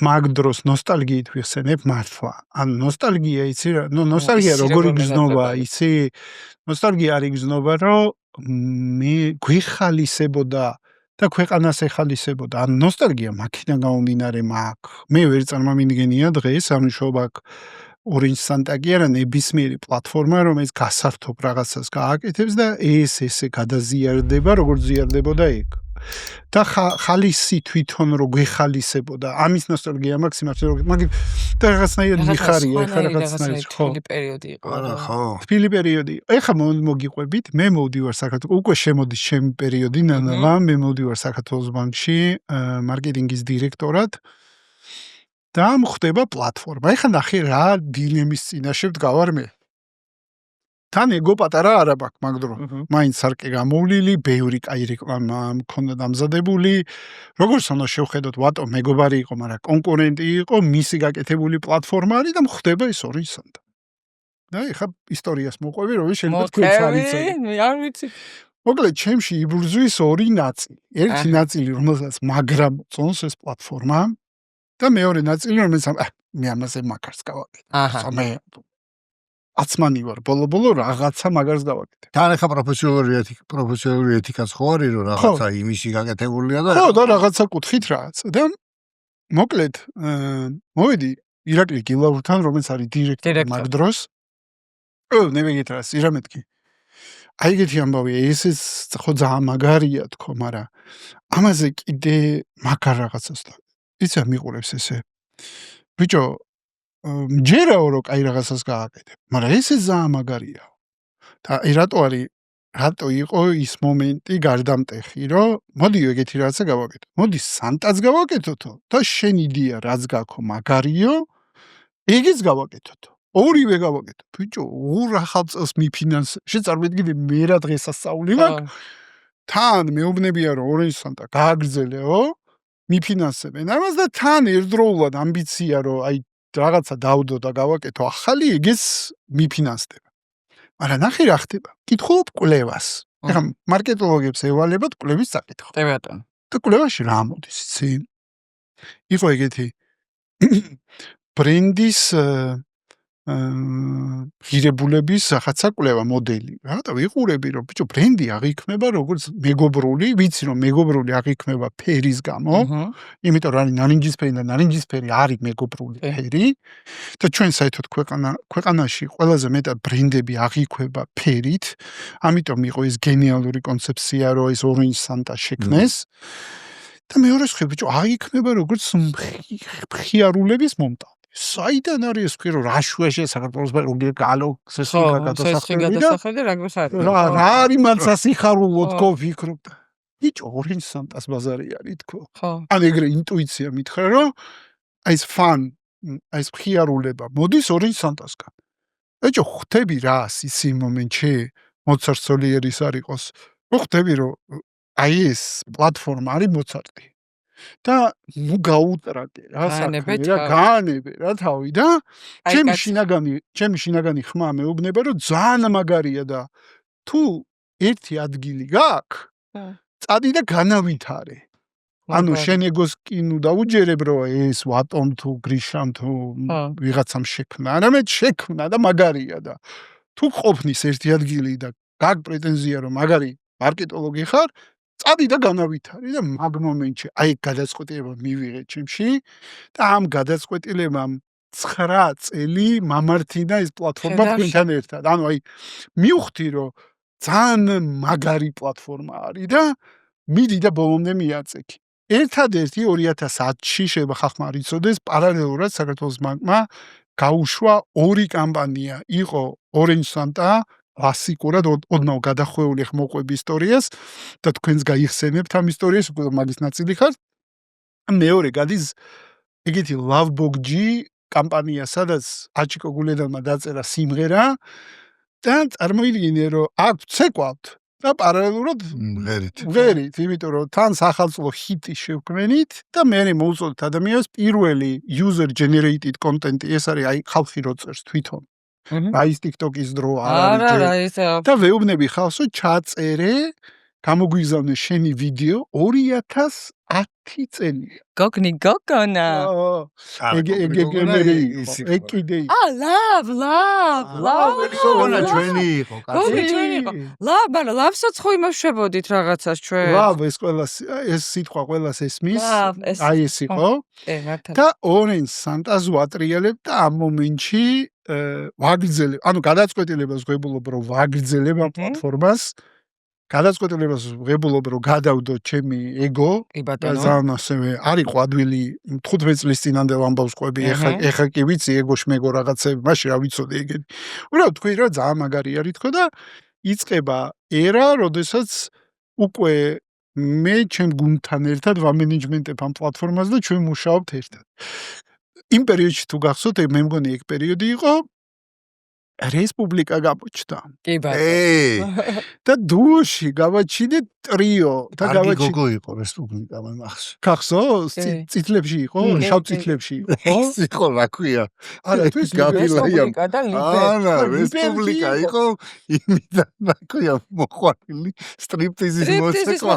მაგ დროს ნოსტალგიით ვიხსენებ მართლა ან ნოსტალგია იცი რა ნოსტალგია როგორი გზნობა იცი ნოსტალგია არის გზნობა რომ მე გვიხალისებოდა და ქვეყანას ეხალისებოდა ან ნოსტალგია მაქიდან გამომდინარე მაქვს მე ვერ წარმომიდგენია დღეს ამუშობა Orange Santa კი არა ნებისმიერი პლატფორმა რომელიც გასართობ რაღაცას გააკეთებს და ესე გადაზიარდება როგორც ზიარდებოდა ეგ და ხალისი თვითონ რო გვეხალისებოდა ამის ნოსტალგია მაქვს იმას რომ მაგ და რაღაცნაირად მიხარია ეხლა რაღაცნაირად ხო თბილი პერიოდი იყო არა ხო თბილი პერიოდი ეხლა მოგიყვებით მე მოვდივარ საქართველოს უკვე შემოდის ჩემი პერიოდი ნანალა მე მოვდივარ საქართველოს ბანკში მარკეტინგის დირექტორად და მხდება პლატფორმა ეხლა ნახე რა დილემის წინაშე ვდგავარ მე თან ეგო პატარა არა მაქვს მაგ დრო მაინც სარკე გამოვლილი ბევრი კაი რეკლამა მქონდა დამზადებული როგორც უნდა შევხედოთ ვატო მეგობარი იყო მაგრამ კონკურენტი იყო მისი გაკეთებული პლატფორმა არის და მხდება ეს Orange Santa და ეხლა ისტორიას მოყვები რომ შეიძლება თქვენც არ ვიცი მოკლედ ჩემში იბრძვის ორი ნაწილი ერთი ნაწილი რომელსაც მაგრამ წონს ეს პლატფორმა და მეორე ნაწილი რომელსაც მე ამაზე მაგარს გავაკეთე მე აცმანი ვარ ბოლო რაღაცა მაგარს გავაკეთე. თან ახლა პროფესიონალური ეთიკაც ხო არის რომ რაღაცა იმისი გაკეთებულია და ხო და რაღაცა კუთხით რაღაც. და მოკლედ მოვედი ირაკლი გილაურთან რომელიც არის დირექტორი მაგ დროს. მე ვიგეტრას ირამეთკი. აი ეგეთი ამბავია ესეც ხო ძალიან მაგარია თქო, მაგრამ ამაზე კიდე მაგარ რაღაცას და იცი მიყურებს ესე. ბიჭო მჯერაო რომ კაი რაღაცას გააკეთებ, მაგრამ ესე ძალიან მაგარია. და რატო იყო ის მომენტი გარდამტეხი, რომ მოდი ეგეთი რაღაცა გავაკეთო. მოდი სანტაც გავაკეთოთო და შენ იდეა რაც გაქვს მაგარიო, ეგიც გავაკეთოთო. ორივე გავაკეთო. ბიჭო, ორ ახალწელს მიფინანსე. შეწარმოდგინე მე რა დღესასწაული მაქვს. თან მეუბნებია რომ Orange Santa გააგრძელეო, მიფინანსებენ. ამას და თან ერთდროულად ამბიცია რომ აი რაღაცა დავდო და გავაკეთო ახალი ეგეც მიფინანსდება. მაგრამ ნახე რა ხდება. კითხულობ კვლევას. ეხლა მარკეტოლოგებს ევალებათ კვლევის საკითხო. კი ბატონო. და კვლევაში რა მოდის, იცი? იყო ეგეთი ბრენდის ღირებულების რაღაცა კვლევა მოდელი. რა და ვიყურები, რომ ბიჭო, ბრენდი აღიქმება როგორც მეგობრული, ვიცი რომ მეგობრული აღიქმება ფერის გამო, იმიტომ რომ არის ნარინჯისფერი და ნარინჯისფერი არის მეგობრული ფერი და ჩვენ საერთოდ ქვეყანაში ყველაზე მეტად ბრენდები აღიქმება ფერით, ამიტომ იყო ეს გენიალური კონცეფცია, რომ ეს ორენჯ სანტა შექმნეს. და მეორე ხე ბიჭო, აღიქმება როგორც მხიარულების მომტანი. საიდან არის ეს ხირო რაშუაშია საქართველოს როგორ გალო სესხი გადასახადი რა არის მან სასიხარულო თქო ვფიქრობ და ბიჭო ორენჯ სანტას ბაზარი არის თქო ან ეგრე ინტუიცია მითხრა რომ აი ეს ფან აი ეს მხიარულება მოდის ორენჯ სანტასგან ბიჭო ხვდები რა ისი მომენტში მოცარტ სოლიერის არ იყოს ხვდები რომ აი ეს პლატფორმა არის მოცარტი და ნუ გაუტრაკე რა საქმე რა გაანებე რა თავი და ჩემი შინაგანი ხმა მეუბნება რომ ძალიან მაგარია და თუ ერთი ადგილი გაქვს წადი და განავითარე ანუ შენ ეგოს კი ნუ დაუჯერებ რომ ეს ვატომ თუ გრიშამ თუ ვიღაცამ შექმნა არამედ შექმნა და მაგარია და თუ ყოფნის ერთი ადგილი და გაქვს პრეტენზია რომ მაგარი მარკეტოლოგი ხარ წადი და განავითარი და მაგ მომენტში აი გადაწყვეტილება მივიღე ჩემში და ამ გადაწყვეტილებამ 9 წელი მამართინა ეს პლატფორმა თქვენთან ერთად. ანუ აი მივხვდი რომ ძალიან მაგარი პლატფორმა არის და მიდი და ბოლომდე მიაწექი. ერთადერთი 2010-ში შეიძლება ხახმა არ იცოდეს პარალელურად საქართველოს ბანკმა გაუშვა ორი კამპანია. იყო ორენჯ სანტა კლასიკურად ოდნავ გადახვეული ხმოყვები ისტორიას და თქვენს გაიხსენებთ ამ ისტორიას უკვე მაგის ნაწილი ხარ. მეორე გადის ეგეთი ლავბოგჯი კამპანია, სადაც აჩიკო გულედანმა დაწერა სიმღერა და წარმოიდგინე რომ აქვს ცეკვავთ და პარალელურად ვღერით, იმიტომ რომ თან სახალხო ჰიტი შევქმნით და მე მოუწოდეთ ადამიანს პირველი user generated content ეს არის აი ხალხი რო წერს თვითონ აი TikTok-ის დრო არ არის და ვეუბნები ხალხს რომ ჩაწერე გამოგვიგზავნე შენი ვიდეო 2010 წელია გოგნი გოგონა ეგ კიდე ლავ ჩვენი იყო ლავ მაგრამ ლავსაც ხო იმაშვებოდით რაღაცას ჩვენ ლავ ეს ყველას ეს სიტყვა ყველას ესმის აი ეს იყო და ორენჯ სანტას ვატრიალებ და ამ მომენტში ვაგრძელებ ანუ გადაწყვეტილებას ვღებულობ რომ ვაგრძელებ ამ პლატფორმას გადაწყვეტილებას ვღებულობ რომ გადავდო ჩემი ეგო ძალიან ასევე არის ყვადვილი 15 წლის წინანდელ ამბავს ყვები ეხა კი ვიცი ეგოში მეგო რაღაცები მაშინ რა ვიცოდი ეგენი უბრალოდ თქვი რომ ძალიან მაგარი არის თქო და იწყება ერა როდესაც უკვე მე ჩემ გუნდთან ერთად ვამენეჯმენტებ ამ პლატფორმას და ჩვენ მუშაობთ ერთად იმ პერიოდში თუ გახსოვთ მე მგონი ეგ პერიოდი იყო რესპუბლიკა გამოჩნდა. კი ბატონო. და დუოში გავაჩინე ტრიო და გავაჩინე გოგო იყო რესპუბლიკა მახსოვს. გახსოვს? წითლებში იყო, შავ წითლებში იყო. ეს იყო რა ქვია? არა, ეს გაბილაია. არა, რესპუბლიკა იყო იმიდან რა ქვია მოყვანილი სტრიპტიზის მოცეკვა.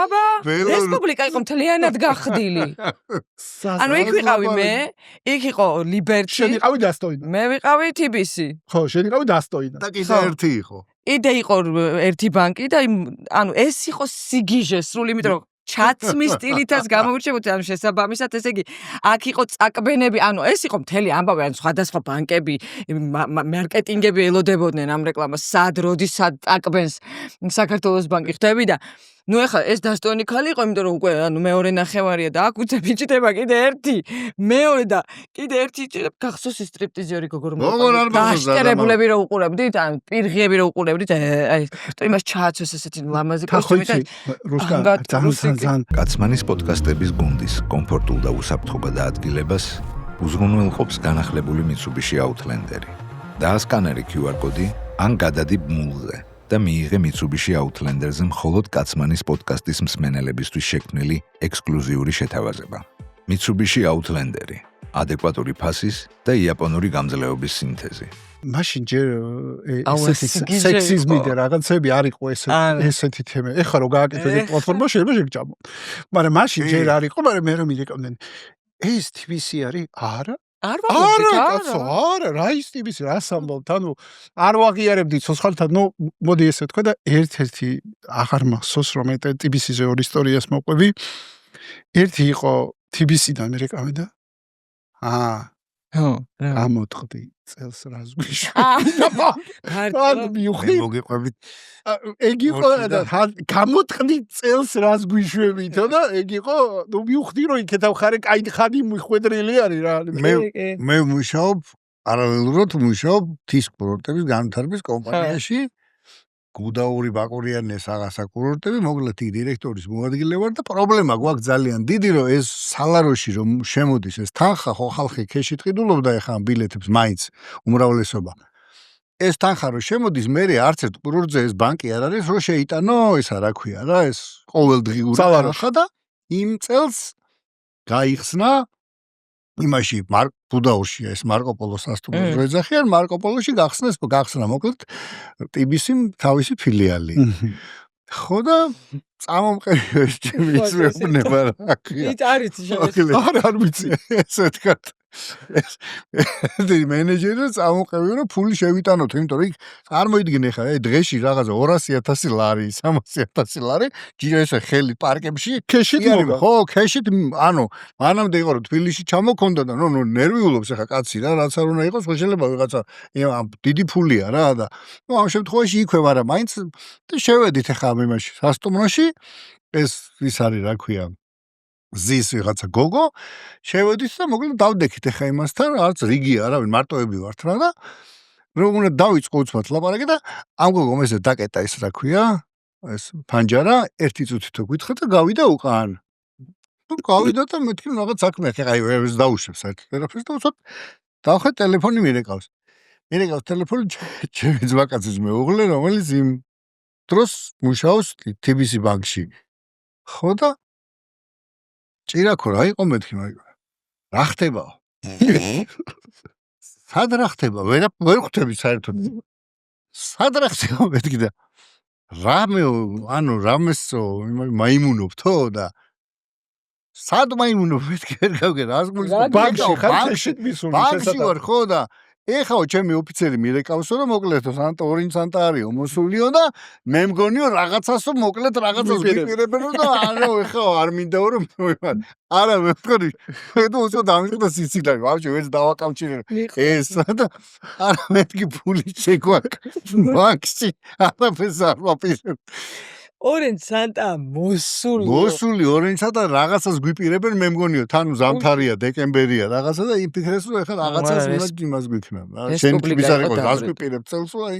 აბა, რესპუბლიკა იყო მთლიანად გახდილი. ანუ იქ ვიყავი მე, იქ იყო ლიბერტი. შენ იყავი დასტოინა. მე ვიყავი TBC. ხო, შენ იყავი დასტოინა. და კიდე ერთი იყო. იდე იყო ერთი ბანკი და ანუ ეს იყო სიგიჟე სრული, იმიტომ რომ ჩაცმის სტილითაც გამოირჩეოდა ამ შესაბამისად, ესე იგი, აქ იყო წაკბენები, ანუ ეს იყო მთელი ამბავი, ანუ სხვადასხვა ბანკები, მარკეტინგები ელოდებოდნენ ამ რეკლამას, სად, როდის, სად წაკბენს საქართველოს ბანკი ხდები და ნუ ეხლა ეს დასტოინი ქალი იყო, იმიტომ რომ უკვე ანუ მეორე ნახევარია და აქ უცებ იჭდება კიდე ერთი, მეორე და კიდე ერთი იჭდება, გახსოვს ის სტრიპტიზიორი გოგო რომ დაშტერებულები რო უყურებდით, ან პირღიები რო უყურებდით, აი იმას ჩააცვეს ესეთი ლამაზი კოსტუმი და ძალიან კაცმანის პოდკასტების გუნდის კომფორტულ და უსაფრთხო ადგილებას უზრუნველყოფს განახლებული Mitsubishi Outlander-ი. დაასკანერი QR კოდი ან გადადი ბმულზე. და მიიღე Mitsubishi Outlander-ზე მხოლოდ კაცმანის პოდკასტის მსმენელებისთვის შექმნილი ექსკლუზიური შეთავაზება. Mitsubishi Outlanderi, ადეკვატური ფასის და იაპონური გამძლეობის სინთეზი. მაშინ ჯერ ესეთი სექსიზმი და რაღაცები არ იყო ესეთი თემა. ეხლა რო გააკეთე ეს პლატფორმა შეიძლება შეგჭამო. მაგრამ მაშინ ჯერ არ იყო, მაგრამ მე მივიკავდნენ. ეს TBC არის? არა. არა, რა ის TBC რას ამბობთ? ანუ არ ვაღიარებდი ცოცხალთან, ნუ მოდი ესე თქვა და ერთ-ერთი აღარ მახსოვს რომ TBC-ზე ორ ისტორიას მოყვები. ერთი იყო TBC-დან მე რეკავე და გამოტყდი წელს რას გვიშვი. მოგიყვებით. ეგ იყო და გამოტყდი წელს რას გვიშვებითო და ეგ იყო, ნუ მივხვდი რომ იქეთა ხარე კაი ხანი მიხვედრილი არის რა. მე მუშაობ, პარალელურად მუშაობ თის კურორტების განვითარების კომპანიაში. გუდაური ბაკურიანის აღასა კურორტები, მოკლედ იქ დირექტორის მოადგილე ვარ და პრობლემა გვაქვს ძალიან დიდი, რომ ეს სალაროში რომ შემოდის ეს თანხა, ხო ხალხი ქეშით ყიდულობდა ეხა ბილეთებს მაინც უმრავლესობა. ეს თანხა რომ შემოდის, მე არც ერთ კურორტზე ეს ბანკი არ არის, რომ შეიტანო ესა რა ქვია რა, ეს ყოველდღიური თანხა და იმ წელს გაიხსნა იმაში გუდაურში ეს მარკო პოლოს სასტუმრო ეძახიან, მარკო პოლოში გახსნა მოკლედ TBC-მ თავისი ფილიალი. ხო და წამომყევი ეს ჩემი ისმეუბნება რა ქვია. იც არის შემეცი. არ ვიცი ესე თქვა. ეს მენეჯერი წამომყევი რომ ფული შევიტანოთ, იმიტომ რომ იქ წარმოიდგინე ხა დღეში რაღაცა 200,000 ლარი, 300,000 ლარი, ჯერ ესე ხელი პარკებში ქეშით მოგა. ხო, ქეშით, ანუ მანამდე იყო რომ თბილისში ჩამოქონდა და ნუ ნერვიულობს ხა კაცი რა, რაც არ უნდა იყოს, ხო შეიძლება ვიღაცა დიდი ფულია რა და ნუ ამ შემთხვევაში იქვე ვარა, მაინც შევედით ხა ამ იმაში სასტუმროში, ეს ის არის რა ქვია. ზის ვიღაცა გოგო შევედით და მოკლედ დავდექით ახლა იმასთან, არც რიგი არავინ მარტოები ვართ რა და რომ უნდა დავიწყო უცბად ლაპარაკი და ამ გოგომ ესე დაკეტა ის რა ქვია, ეს ფანჯარა, ერთი წუთით თუ გითხრა და გავიდა უკან. ნუ გავიდა და მეთქი რაღაც საქმე ახლა ეს დაუშვებს საერთოდ ერაფერს და უცბად დავხე ტელეფონი მირეკავს. მირეკავს ტელეფონი ჩემი ძმაკაცის მეუღლე, რომელიც იმ დროს მუშაობს TBC ბანკში. ხო და ჭირაქო რა იყო მეთქი მაგა. რა ხდება? სად რა ხდება? ვერ ხვდები საერთოდ. სად რა ხდება მეთქი და რამე ანუ რამესო მაიმუნობთო და სად მაიმუნობ მეთქი ვერ გავიგე რას გულისხმობ ბანკში ხარ ქეშით მისული ბანკში ვარ ხო და ეხაო ჩემი ოფიცერი მირეკავსო რომ მოკლედო ორინ სანტა არისო მოსულიო და მე მგონიო რაღაცასო მოკლედ რაღაცას ვიპირებენო და არა ეხაო არ მინდაო რომ არა მე მგონი და უსო დამიწყდა სიცილე ვაფშე ვერც დავაკავშირე ეს და არა მეთქი ფული შეგვაქვს ბანკში არაფერს არ ვაპირებ ორენ სანტა მოსული ორენ სანტა რაღაცას გვიპირებენ მე მგონიო თან ზამთარია დეკემბერია რაღაცა და იფიქრეს რომ ეხლა რაღაცას უნდა იმას გვიქნა შენ ის არ იყო გას გვიპირებ წელს აი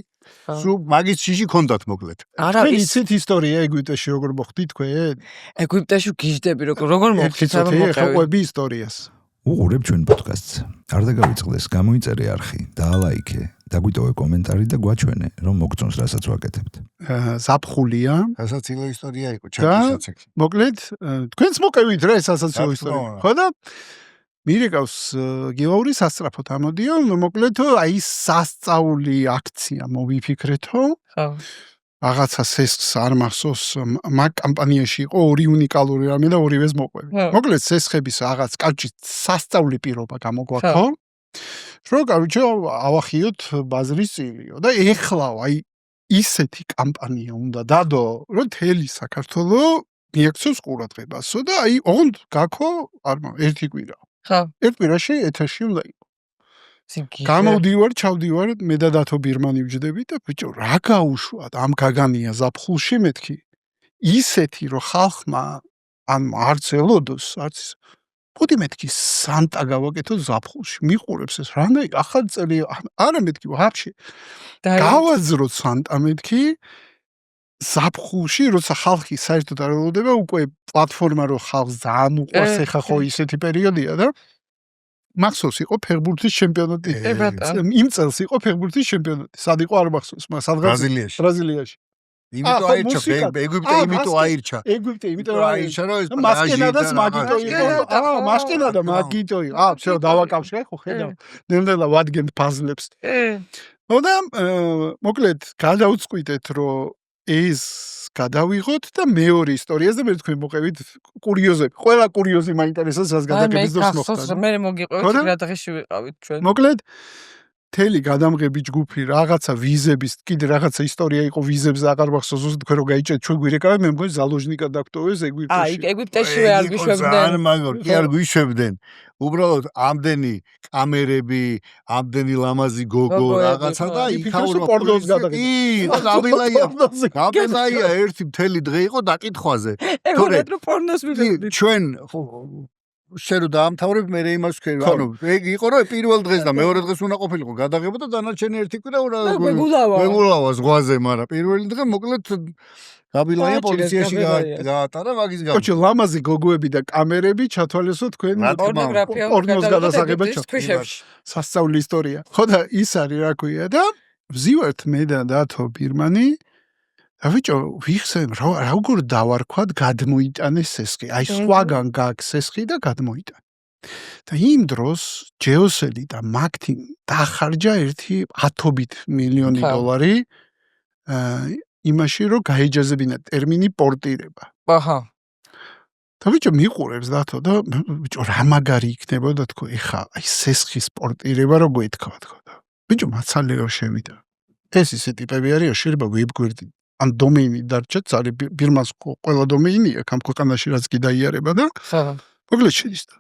სულ მაგის შიში ქონდათ მოკლედ არა ისეთ ისტორია ეგვიპტეში როგორ მოხდი თქვენ ეგვიპტეში გიჟდები როგორ მოხდით რა მოყვები ისტორიას უყურებ ჩვენ პოდკასტს არ დაგავიწყდეს გამოიწერე არხი დაალაიქე დაგვიტოვე კომენტარი და გვაჩვენე რომ მოგწონს რასაც ვაკეთებთ ზაფხულია სასაცილო ისტორია იყო ჩემთვის მოკლედ თქვენს მოკევით რა ეს სასაცილო ისტორია ხო და მირეკავს გილაური სასწრაფოდ ამოდიო მოკლედ აი სასწაული აქცია მოვიფიქრეთო ხო რაღაცას ეს არ მახსოვს მაგ კამპანიაში იყო ორი უნიკალური რამე და ორივეს მოყვები. მოკლედ სესხების რაღაც კავშირ სასწაული პირობა გამოგვაქო. რომ კაროჩე ავახიოთ ბაზრის წილიო და ეხლა აი ისეთი კამპანია უნდა დადო რომ თელი საქართველოს მიაქცევს ყურადღებასო და აი ოღონდ გაქო ერთი კვირა. ხო. ერთ კვირაში ეთერში უნდა იყო. გამოვდივარ, ჩავდივარ, მე და დათო ბირმანი ვჯდები და ბიჭო, რა გაუშვათ ამ გაგანია ზაფხულში მეთქი. ისეთი რომ ხალხმა ან არც ელოდოს, არც მოდი მეთქი სანტა გავაკეთო ზაფხულში. მიყურებს ეს რანაი ახალი წელი არა მეთქი ვაფშე. გავაძროთ სანტა მეთქი ზაფხულში, როცა ხალხი საერთოდ არ ელოდება, უკვე პლატფორმა რო ხალხს ძალიან უყვარს ეხა ხო ისეთი პერიოდია და მახსოვს იყო ფეხბურთის ჩემპიონატი. იმ წელს იყო ფეხბურთის ჩემპიონატი. სად იყო არ მახსოვს, მაგრამ სადღაც ბრაზილიაში. იმიტომ აირჩა ეგვიპტე იმიტომ აირჩა ეგვიპტე იმიტომ აირჩა რომ ეს მასკენა და მაგიტო იყო მასკენა და მაგიტო იყო всё დავაკავშირე ხო ხედავ ნელ-ნელა ვადგენთ პაზლებს და მოკლედ გადავწყვიტეთ რომ ეს გადავიღოთ და მეორე ისტორიაზე მე თქვენ მოყევით კურიოზები ყველა კურიოზი მაინტერესებს რაც გადაგების დროს მოხდა მე მოგიყვებით რა დღეში ვიყავით ჩვენ მოკლედ თელი გადამღები ჯგუფი რაღაცა ვიზების კიდე რაღაცა ისტორია იყო ვიზებზე აღარ მახსოვს ზუსტად თქვენ რო გაიჭერეთ ჩვენ გვირეკავენ მე მგონი ზალოჟნიკად დაგტოვეს ეგვიპტეში ეგვიპტეშივე არ გვიშვებდნენ კი არ გვიშვებდნენ უბრალოდ ამდენი კამერები ამდენი ლამაზი გოგო რაღაცა და იქაურო პორნოს გაბელაია ერთი მთელი დღე იყო დაკითხვაზე თორე პორნოს ვიღებდით ჩვენ შენ რო დაამთავრებ მე იმას ვქენ ანუ ეგ იყო რომ პირველ დღეს და მეორე დღეს უნდა ყოფილიყო გადაღება და დანარჩენი ერთი კვირა მეგულავა ზღვაზე მაგრამ პირველი დღე მოკლედ გაბილაია პოლიციაში გაატარა მაგის გამო ოჩი ლამაზი გოგოები და კამერები ჩათვალისო თქვენ პორნოს გადასაღებად სასწაული ისტორია ხო და ის არის რა ქვია და ვზივართ მე და დათო ბირმანი ავიჭო ვიხსენ როგორ დავარქვათ გადმოიტანეს სესხი აი სხვაგან გაქვს სესხი და გადმოიტან და იმ დროს ჯეოსელი და მაქტინ დახარჯა ერთი 10 მილიონი დოლარი იმაში რომ გაეჯაზებინა ტერმინი პორტირება აჰა და ვიჭო მიყურებს დათო და ვიჭო რა მაგარი იქნებოდა თქო ეხა აი სესხის პორტირება რო გეთქვა თქო და ვიჭო მაცალეო შევიდა ეს ისე ტიპები არის შეიძლება ვებგვერდი ან დომეინი დარჩა ძალიან ბირმას ყველა დომეინი აქვს ამ ქვეყანაში რაც კი დაიარება და მოკლედ შედის და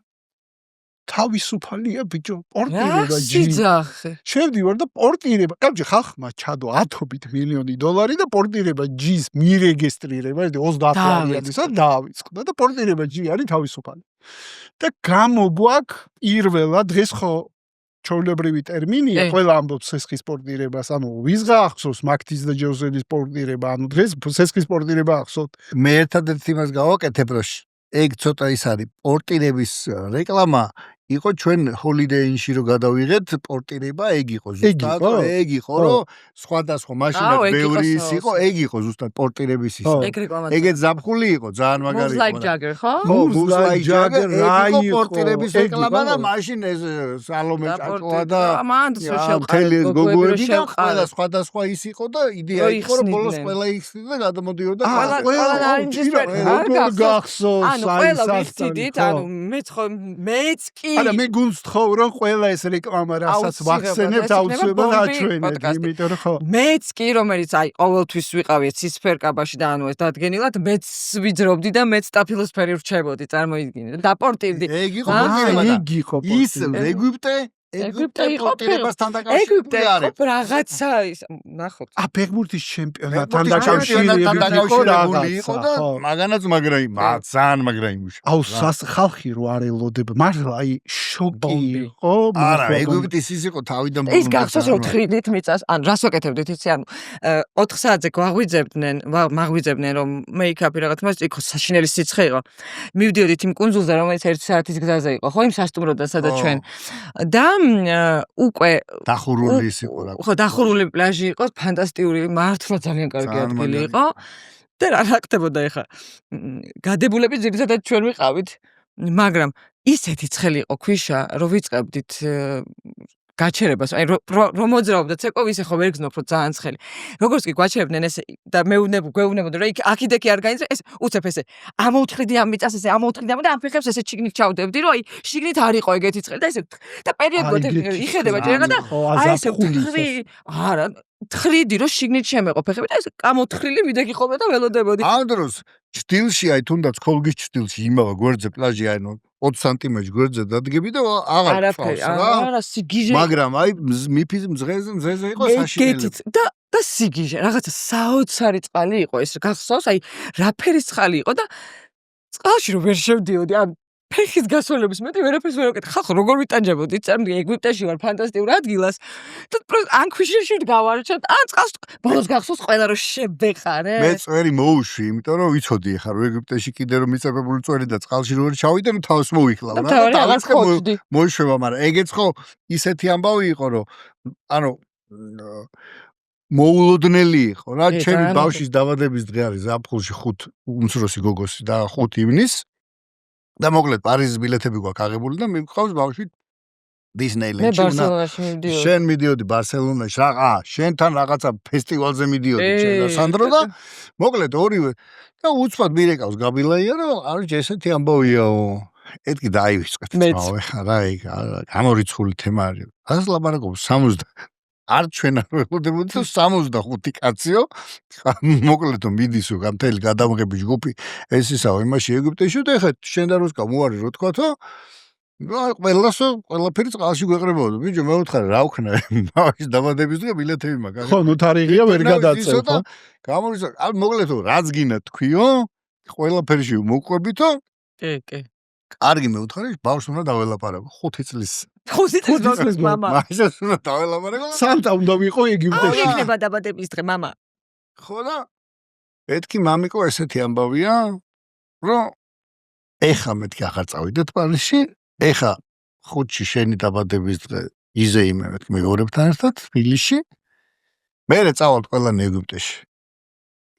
თავისუფალია ბიჭო პორტირება ჯიძახე შევდივარ და პორტირება კაბჯი ხალხმა ჩადო 10 მილიონი დოლარი და პორტირება ჯის მირეგისტრირება 30 ლარიანისა დავიწყდა და პორტირება ჯი არის თავისუფალი და გამოგვაქვს პირველად დღეს ხო ჩოვლებრივი ტერმინია ყველა ამბობს სესხის პორტირებას ანუ ვის გაახსოვს მაქტის და ჯეოსელის პორტირება ანუ დღეს სესხის პორტირება ახსოვთ მე ერთადერთ იმას გავაკეთებ რომ ეგ ცოტა ის არის პორტირების რეკლამა იყო ჩვენ ჰოლიდეინში რო გადავიღეთ პორტირება ეგ იყო ზუსტად ეგ იყო რომ სხვადასხვა მაშინაც ბევრი ის იყო ეგ იყო ზუსტად პორტირების ის ეგეც ზაფხული იყო ძალიან მაგარი იყო Moves like Jagger ხო Moves like Jagger რა იყო პორტირების რეკლამა და მაშინ ეს სალომე ჭაჭუა და მთელი გოგოები და ყველა სხვადასხვა ის იყო და იდეა იყო რომ ბოლოს ყველა იხსნიდა და გადამოდიოდა ყველა გახსოვს ანუ ყველა ვიხდით ანუ მეც კი არა მე გუნსთხოვ რომ ყველა ეს რეკლამა რასაც ვახსენებთ აუცილებლად აჩვენეთ იმიტომ რომ ხო მეც კი რომელიც აი ყოველთვის ვიყავი ცისფერკაბაში და ანუ ეს დადგენილად მეც ვიძრობდი და მეც სტაფილოსფერი ვრჩებოდი წარმოიდგინე და პორტირდი ეგ იყო პორტირება ის ეგვიპტე იყო პორტირებასთან დაკავშირებული არის რაღაცა ის ნახოთ ფეხბურთის ჩემპიონატთან დაკავშირებული იყო და მაგანაც ძალიან მაგრა იმუშა აუ ხალხი რო არ ელოდება მართლა აი შოკი იყო არა ეგვიპტის ის იყო თავიდან ის გახსოვს რომ თხრიდით მიწას ან რას ვაკეთებდით იცი ანუ 4 საათზე მაღვიძებდნენ რომ მეიქაპი რაღაც მას იქ საშინელი სიცხე იყო მივდიოდით იმ კუნძულზე რომელიც 1 საათის გზაზე იყო ხო იმ სასტუმროდან სადაც ჩვენ და უკვე დახურული ის იყო რა ხო დახურული პლაჟი იყო ფანტასტიკური მართლა ძალიან კარგი ადგილი იყო და რა ხდებოდა ეხა გადებულები ძირითადად ჩვენ ვიყავით მაგრამ ისეთი ცხელი იყო ქვიშა რომ ვიწყებდით გაჩერებას აი რომ მოძრაობდა ცეკვა ისე ხო ვერ გზნობ რომ ძალიან ცხელი როგორც კი გვაჩერებდნენ ეს და გვეუბნებოდნენ რომ იქ აქ-იქ არ გაინძრე ეს უცებ ესე ამოუთხრიდი ამ მიწას ესე ამოუთხრიდი და ამ ფეხებს ესე ჩიგნით ჩავდებდი რომ აი შიგნით არ იყო ეგეთი ცხელი და ესე და პერიოდულად იხედება ჭერა და აი ესე ვთხრი არა თხრიდი რომ შიგნით შემეყო ფეხები და ეს გამოთხრილი მიდექი ხოლმე და ველოდებოდი ამ დროს ჭtildeში აი თუნდაც ხოლგის ჭtildeში იმავა გვერდზე პლაჟი აი 20 სანტიმეტრ გვერდზე დადგები და აღარ წავს რა არა სიგიჟე მაგრამ აი მიფის მზეზე იყო საშინელი და სიგიჟე რაღაცა საოცარი წყალი იყო ეს გახსოვს აი რაფერი წყალი იყო და წყალში რომ ვერ შევდიოდი ან ფეხის გასვლების მეტი ვერაფერს ვერ ვაკეთე ხალხო როგორ ვიტანჯებოდი წამდი ეგვიპტეში ვარ ფანტასტიკურ ადგილას და ან ქვიშაში გავარჩევთ ან წყალს ბოლოს გახსოვს ყველა რომ შევეხარე მე წვერი მოუშვი იმიტომ რომ ვიცოდი ხარ რომ ეგვიპტეში კიდე რომ მიწებებული წვერი და წყალში რო ჩავიდე ნუ თავს მოიხლავ რა და რაღაც მოიშვება მაგრამ ეგეც ხო ისეთი ამბავი იყო რომ ანუ მოულოდნელი იყო რა ჩემი ბავშვის დაბადების დღე არის ზაფხულში 5 უმცროსი გოგოსი და 5 ივნის და მოკლედ პარიზის ბილეთები გვაქვს აღებული და მივყავს ბავშვი დისნეილენდში შენ მიდიოდი ბარსელონაში რა შენთან რაღაცა ფესტივალზე მიდიოდი შენ და სანდრო და მოკლედ ორივე და უცბად მირეკავს გაბილაია რომ არის ესეთი ამბავიაო ეთქი დაივიწყეთ თაო ეხა რა იქ გამორიცხული თემა არის ასე ლაპარაკობს 60 არ ჩვენ არ ვეყოდებოდი 65 კაციო მოკლედ მიდისო გამთელი გადამღების ჯგუფი ეს ისაო იმაში ეგვიპტეში და ეხა შენ და რუსკა მოარი რო თქვათო ყველაფერი წყალში გვეყრებოდა ბიჭო მე ვთხარი რა ვქნა ბავშვის დაბადების დღე ბილეთები მაგარი ხო ნუ თარიღია ვერ გადაწევ ხო გამორიცხა მოკლედ რაც გინდა თქვიო ყველაფერში მოყვებითო კი კარგი მე ვთხარი ბავშვს უნდა დაველაპარაკო 5 წლის მამა მაჟას უნდა დაველაპარაკო სანტა უნდა ვიყო ეგვიპტეში იქნება დაბადების დღე მამა ხო და ეთქი მამიკო ესეთი ამბავია რომ ეხა მეთქი აღარ წავიდეთ პარიზში ეხა ხუთში შენი დაბადების დღე იზეიმე მეთქი მეგობრებთან ერთად თბილისში მერე წავალთ ყველანი ეგვიპტეში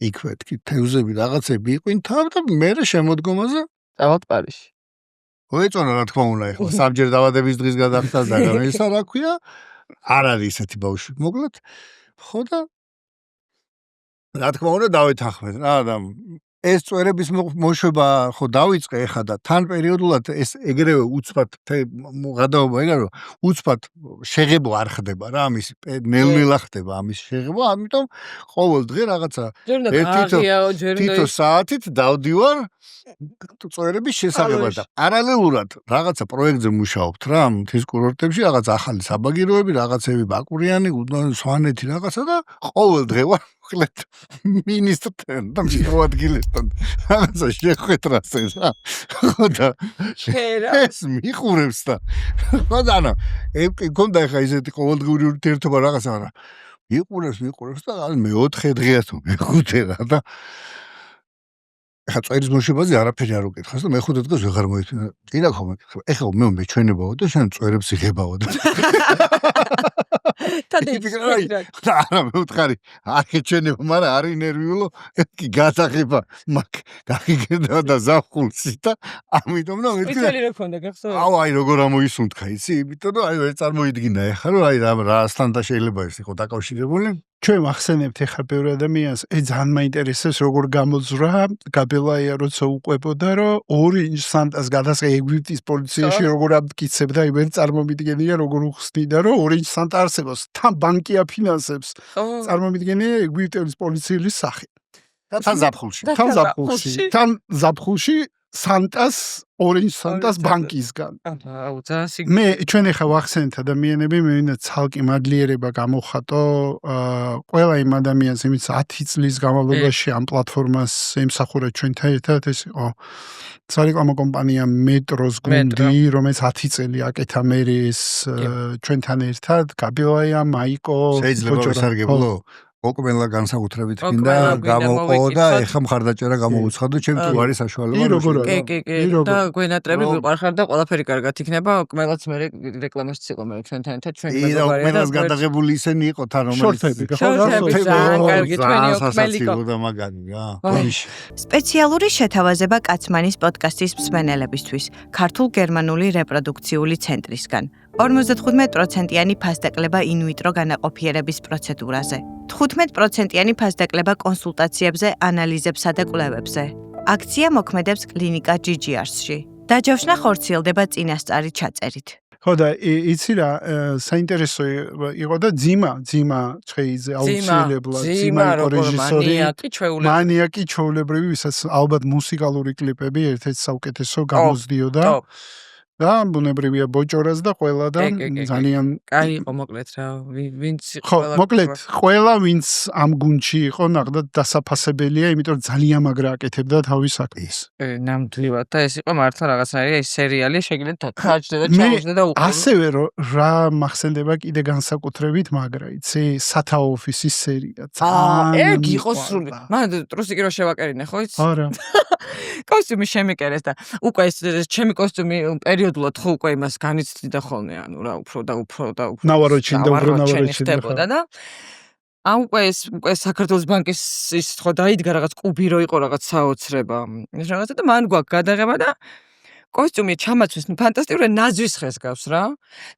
იქ მეთქი თევზები რაღაცები იყვინ თავ და მერე შემოდგომაზე წავალთ პარიზში ვეწონა რა თქმა უნდა ეხლა სამჯერ დაბადების დღის გადახდა და ისა რა ქვია არ არის ესეთი ბავშვი მოკლედ ხო და რა თქმა უნდა დავეთანხმეთ რა და ეს წვერების მოშვება ხო დავიწყე ეხა და თან პერიოდულად ეს ეგრევე უცბად გადაობა ეგ არის უცბად შეღებო არ ხდება რა ამის ნელ-ნელა ხდება ამის შეღებო ამიტომ ყოველ დღე რაღაცა თითო საათით დავდივარ წვერების შესაძლებლად და პარალელურად რაღაცა პროექტზე მუშაობთ რა მთის კურორტებში რაღაც ახალი საბაგიროები რაღაცები ბაკურიანი სვანეთი რაღაცა და ყოველ დღე ვარ მოკლედ მინისტრთან და მოადგილესთან რაღაცა შეხვედრას რა ხო და ეს მიყურებს და ხო და ანუ გონდა ხა ისეთი ყოველდღიური ურთიერთობა რაღაცა რა მიყურებს და მე-4 დღეა თუ მე-5 რა და ეხა წვერის მოშვებაზე არაფერი არ უკითხავს და მე-5 დღეს ვეღარ მოიწვია. წინა ხომ ეხა მე მეჩვენებაო და შენ წვერებს იღებაო და არა მე ვთხარი არ ეჩვენება, მაგრამ არის ნერვიულო, კი გადაღება მაგ გაგიგდა და ზაფხულში და ამიტომ და მეთქი იცელი რა ქონდა გახსოვს? აი როგორ ამოისუნთქა იცი, იმიტომ რომ აი ვერ წარმოიდგინა ეხა რომ აი რასთან და შეიძლება ეს იყო დაკავშირებული. ჩვენ ვახსენებთ ეხლა ბევრი ადამიანს, ძალიან მაინტერესებს როგორ გამოძვრა გაბელაია როცა უყვებოდა რომ ორინჯ სანტას გადასყე ეგვიპტის პოლიციაში როგორ აბკიცებდა, აი ვერ წარმომიდგენია როგორ უხსნიდა რომ ორინჯ სანტა არსებობს, თან ბანკი აფინანსებს. წარმომიდგენია ეგვიპტის პოლიციის სახე. თან ზაფხულში სანტას ორინჯ სანტას ბანკისგან. მე ჩვენ ახლა ვახსენეთ ადამიანები, მე მინდა ცალკე მადლიერება გამოხატო ყველა იმ ადამიანს, იმის 10 წლის განმავლობაში ამ პლატფორმას ემსახურა ჩვენთან ერთად, ეს იყო სარეკლამო კომპანია მეტროს გუნდი, რომელიც 10 წელი აკეთა მერის ჩვენთან ერთად, გაბილაია, მაიკო, ბოჭორა. ოკმელა განსაკუთრებით მინდა გამოყო და ეხა მხარდაჭერა გამოუცხადო ჩემ თუ არის საშუალება. კი. და გვენატრები ვიყარხარ და ყველაფერი კარგად იქნება. ოკმელაც მე რეკლამაში იყო მე ჩვენთან ერთად ჩვენ მეგობარია. ოკმელას გადაღებული ისენი იყო თან რომელიც სპეციალური შეთავაზება კაცმანის პოდკასტის მსმენელებისთვის ქართულ-გერმანული რეპროდუქციული ცენტრისგან 55%-იანი ფასდაკლება ინვიტრო განაყოფიერების პროცედურაზე 15%-იანი ფასდაკლება კონსულტაციებზე, ანალიზებსა და კვლევებზე. აქცია მოქმედებს კლინიკა GGR-ში. დაჯავშნა ხორციელდება წინასწარი ჩაწერით. ხო და იცი რა საინტერესო იყო და ძიმა ცხეიძე აუცილებლად ძიმა რეჟისორი მანიაკი ჩვეულებრივი ვისაც ალბათ მუსიკალური კლიპები ერთ-ერთი საუკეთესო გამოსდიოდა და ბუნებრივია ბოჭორას და ყველა და ძალიან კაი იყო მოკლედ რა ვინც ხო მოკლედ ყველა ვინც ამ გუნდში იყო ნახდათ დასაფასებელია იმიტომ ძალიან მაგრა აკეთებდა თავის საქმეს ნამდვილად და ეს იყო მართლა რაღაცნაირი ეს სერიალი შეგიძლიათ თაჯდე და ჩაუძდე და უყურე ასევე რა მახსენდება კიდე განსაკუთრებით მაგრა იცი სათა ოფისის სერია ეგ იყო სრული მან ტრუსიკი რო შევაკერინე ხო იცი არა კოსტიუმი შემიკერეს და უკვე ეს ჩემი კოსტიუმი პერიოდულად ხო უკვე იმას განიცდიდა ხოლმე ანუ რა უფრო და ნავაროჩინდა და უკვე ეს საქართველოს ბანკის ის ხო დაიდგა რაღაც კუბი რო იყო რაღაც საოცრება. ეს რაღაცა და მან გვაქვს გადაღება და კოსტიუმი ჩამაცვეს, ფანტასტიკური ნაზვის ხეს გავს რა.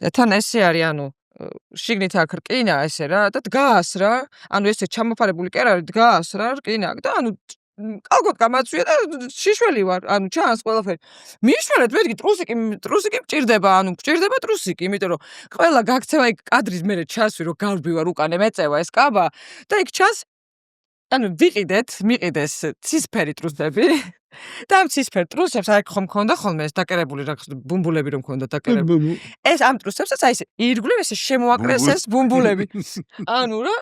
და თან ესე არის, ანუ შიგნით აქ რკინა ესე რა და დგას რა. ანუ ესე ჩამოფარებული კერარი დგას რა რკინა და ანუ კალკოთ გამაცვია და შიშველი ვარ, ანუ ჩანს ყველაფერი. მიშველეთ მეთქი ტრუსიკი მჭირდება, ანუ მჭირდება ტრუსიკი, იმიტომ რომ ყველა გაქცევა იქ კადრის მერე ჩასვი რომ გავბი ვარ უკანე მეწევა ეს კაბა და იქ ჩანს ანუ მიყიდეს ცისფერი ტრუსები და ამ ცისფერ ტრუსებს აი ხომ მქონდა ხოლმე ეს დაკერებული რაღაც ბუმბულები რომ მქონდა დაკერებული. ეს ამ ტრუსებსაც აი ეს ირგვლივ ესე შემოაკრეს ეს ბუმბულები. ანუ რა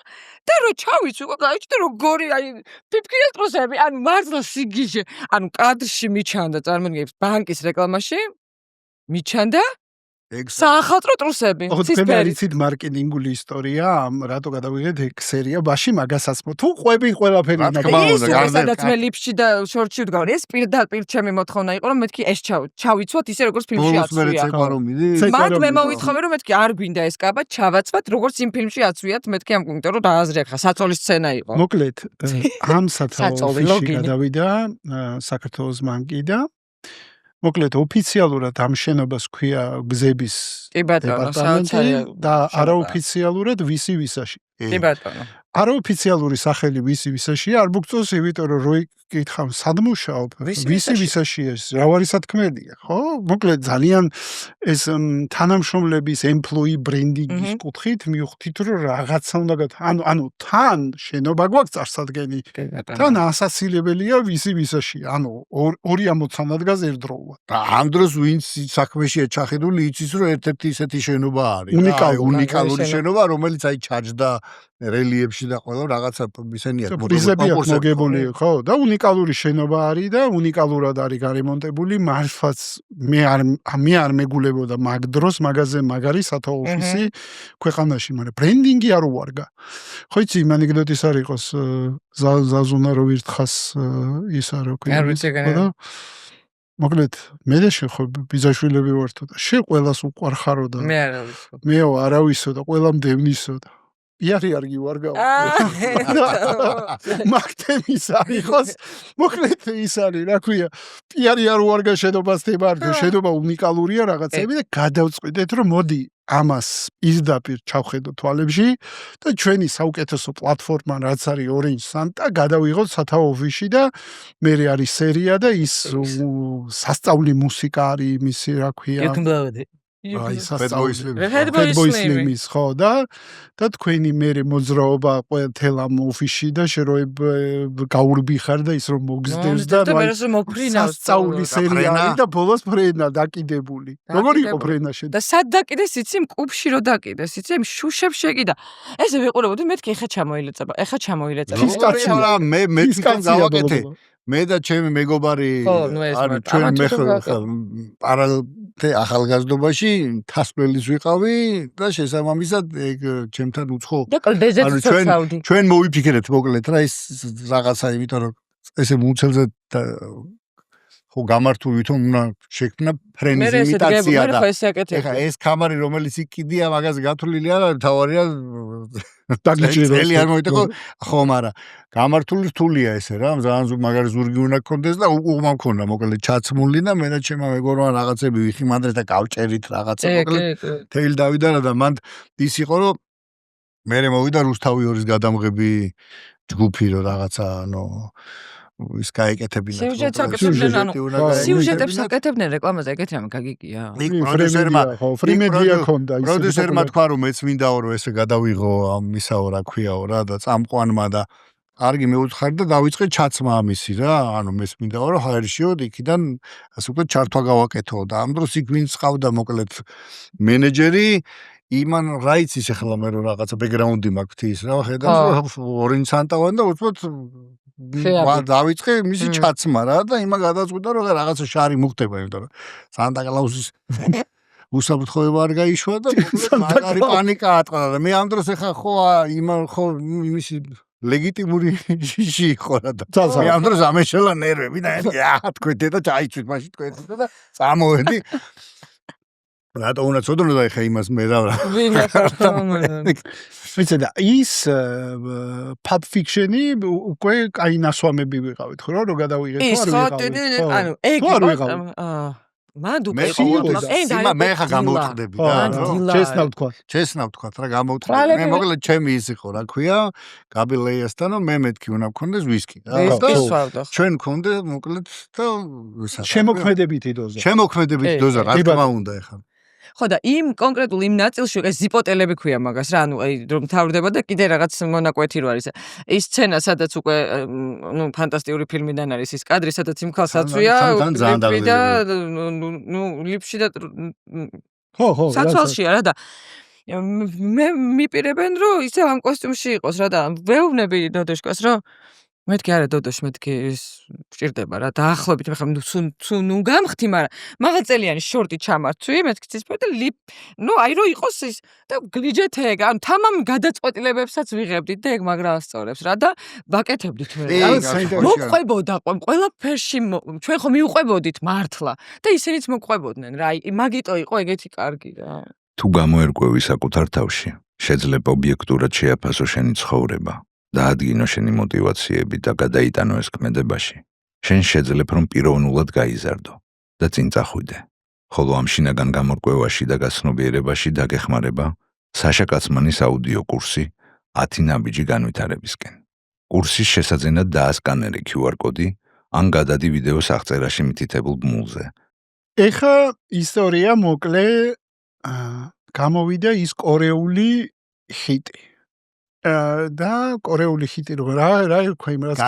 და რო ჩავიცვი უკვე გაიჩნდა როგორი აი ფიფქია ტრუსები, ანუ მართლა სიგიჟე. ანუ კადრში მიჩანდა წარმოგიდგენთ ბანკის რეკლამაში მიჩანდა საახალწლო ტრუსები, ცისფერი. იცით მარკეტინგული ისტორია, რატო გადავიღეთ ექსერია, ბაში მაგასაც თუ ყვები ყველაფერი სადაც მე ლიფში და შორტში ვდგავ, ეს პირდაპირ ჩემი მოთხოვნა იყო, რომ მეთქი ეს ჩავიცვათ ისე როგორც ფილმში აცვია. მათ მე მოვითხოვე რომ მეთქი არ გვინდა ეს კაბა, ჩავაცვათ როგორც იმ ფილმში აცვიათ, მეთქი ამ კუნქტო რომ დააზრია ხა საწოლის სცენა იყო. მოკლედ, ამ საწოლში გადავიდა საქართველოს ბანკი და მოკლედ ოფიციალურად ამ შენობას ქვია გზების დეპარტამენტი და არაოფიციალურად ვისი ვისაში. კი ბატონო. არაოფიციალური სახელი ვისი ვისაშია არ მოგწონს, იმიტომ რომ რო იკითხავ სად მუშაობ, ვისი ვისაშია ეს, რა არის სათქმელია, ხო? მოკლედ ძალიან ეს თანამშრომლების employee branding-ის კუთხით მივხვდით რომ რაღაცა უნდა ანუ თან შენობა გვაქვს წარსადგენი. თან ასაცილებელია ვისი ვისაშია, ანუ ორი ამოცანა დგას ერთდროულად. და ამ დროს ვინც საქმეშია ჩახედული იცის რომ ერთ-ერთი ისეთი შენობა არის. უნიკალური შენობა, რომელიც აი ჩაჯდა რელიეფში და ყველა რაღაცა ისენია პრიზები აქვს მოგებული, ხო? და უნიკალური შენობა არის და უნიკალურად არის გარემონტებული, მართლაც მე არ მეგულებოდა მაგ დროს მაგაზე მაგარი სათაო ოფისი ქვეყანაში, მაგრამ ბრენდინგი არ უარგა. ხო იცი, იმ ანეკდოტის არ იყოს ზაზუნა რო ვირთხას ის არ ქვია. მოკლედ მე და შენ ხო ბიძაშვილები ვართო და შენ ყველას უყარხარო და მე არავისო. მეო არავისო და ყველამ დევნისო და იარი არ გივარგავ. მაგთემის არ იყოს. მოკლედ ის არის, რა ქვია, პიარი არ უარგა შენობას თემარჯო, შენობა უნიკალურია რაღაცები და გადავწყვიტეთ რომ მოდი ამას პირდაპირ ჩავხედო თვალებში და ჩვენი საუკეთესო პლატფორმა რაც არის Orange Santa გადავიღოთ სათაო ოფისში და მე არის სერია და ის სასწაული მუსიკა არის მისი რა ქვია. აი სასწაული ხო და თქვენი მე მოძრაობა ყველა ამ ოფისში და შეროებ გაურბი ხარ და ის რომ მოგზდევს და სასწაული სერია არის და ბოლოს ფრენა დაკიდებული. როგორ იყო ფრენა შენ? და სად დაკიდეს იცი მკუბში რო დაკიდეს იცი იმ შუშებს შეკიდა. ესე ვიყურებოდი მეთქი ეხა ჩამოილეწება. მე გავაკეთე. მე და ჩემი მეგობარი არის ჩვენ პარალელურად ახალგაზრდობაში თასმელის ვიყავი და შესაბამისად ეგ ჩემთან უცხო ჩვენ მოვიფიქრეთ მოკლედ რა ის რაღაცა იმიტომ რომ ესე მუცელზე ხო გამართული ვითომ უნდა შექმნა ფრენის იმიტაცია და ეხა ეს კამარი რომელიც იქიდია მაგას გათვლილი არა თავარია დაგიჭიროს არ მოიტყო ხო მაგრამ გამართული რთულია ესე რა ძალიან მაგარი ზურგი უნდა გქონდეს და უყმა მქონდა მოკლედ ჩაცმული და მე და ჩემმა მეგობარმა რაღაცები ვიხიმანდრეთ და გავჭერით რაღაცა მოკლედ თეილ დავიდა და მან ის იყო რომ მე მოვიდა რუსთავი ორის გადამღები ჯგუფი რო რაღაცა ანუ ის გაეკეთებინა სიუჟეტებს აკეთებდნენ რეკლამაზე ეგეთი რამე გაგიგია ფრიმედია ქონდა ის პროდიუსერმა თქვა რომ მეც მინდაო რომ ესე გადავიღო ამისაო რა ქვიაო რა და წამყვანმა და კარგი მეუთხარი და დავიწყე ჩაცმა ამისი რა ანუ მეც მინდაო რომ ჰაერშიო იქიდან ასე უკვე ჩართვა გავაკეთო და ამ დროს იქ ვინც ყავდა მოკლედ მენეჯერი იმან რაიცის ახლა მე რომ რაღაცა ბექგრაუნდი მაქვს ის რა ხედავს Orange Santa და უცბად დავიწყე მისი ჩაცმა რა და იმა გადაწყვიტა რომ რაღაცა შარი მუხდება იმიტომ რომ Santa Claus-ის უსაფრთხოება არ გაიშვა და მაგარი პანიკა ატყდა და მე ამ დროს ახლა ხო იმისი ლეგიტიმური შიში იყო რა და მე ამ დროს ამეშალა ნერვები და თქვენ და ჩაიცვით მაშინ თქვენ და წამოვედი რატო უნდა ცოდნოდა ეხა იმას მე რა ვინ ახლა ვიცი და ის Pulp Fiction-ი უკვე კაი ნასვამები ვიყავით, ხო, რომ გადავიღეთ ის თუ ხო არ ვიყავით. ანუ ეგ თუ არ ვიყავით. მანდ მე მე ხა გამოვწყდები და ჩესნა ვთქვა. ჩესნა ვთქვა რა გამოვწყდები. მე მოკლედ ჩემი ის იყო, რა ქვია, Gabi Leyasთან და მე მეთქი უნდა მქონდეს ვისკი. ჩვენ მქონდა მოკლედ და შემოქმედებითი დოზა. შემოქმედებითი დოზა, რა თქმა უნდა ეხლა. ხო და იმ კონკრეტულ იმ ნაწილში ეს ზიპოტელები ქვია მაგას რა, ანუ აი რომ თავდება და კიდე რაღაც მონაკვეთი რო არის. ის სცენა, სადაც უკვე ნუ ფანტასტიკური ფილმიდან არის ის კადრი, სადაც იმ ქალს აწვია და ნუ ლიფში და ხო, საცვალშია რა და მე მიპირებენ რომ ისე ამ კოსტიუმში იყოს რა და ვეუბნები დოდოშკას რომ მეთქი არა დოდოშ მეთქი ის გჭირდება რა დაახლოებით მე ხომ ნუ გამხთი მაგრამ მაღალწელიანი შორტი ჩამართვი მეთქი ცისფერი და ნუ აი რომ იყოს ის და გლიჯეთ ეგ ანუ თამამ გადაწყვეტილებებსაც ვიღებდით და ეგ მაგრა ასწორებს რა და ვაკეთებდით მე მოყვებოდა ყველაფერში ჩვენ ხომ მიუყვებოდით მართლა და ისინიც მოყვებოდნენ რა აი მაგიტო იყო ეგეთი კარგი რა თუ გამოერკვევი საკუთარ თავში შეიძლება ობიექტურად შეაფასო შენი ცხოვრება და ადგინო შენი мотиваციები და გადაიტანო ეს ქმედებაში. შენ შეძლებ რომ პიროვნულად გაიზარდო და წინ წახვიდე. ხოლო ამ შინაგან გამორკვევაში და გაცნობიერებაში დაგეხმარება საშა კაცმანის აუდიო კურსი 10 ნაბიჯი განვითარებისკენ. კურსის შესაძენად დაასკანერე QR კოდი ან გადადი ვიდეოს აღწერაში მითითებულ ბმულზე. ეხა ისტორია მოკლე გამოვიდა ის კორეული ჰიტი. და კორეული ჰიტი რა თქვა იმ რაც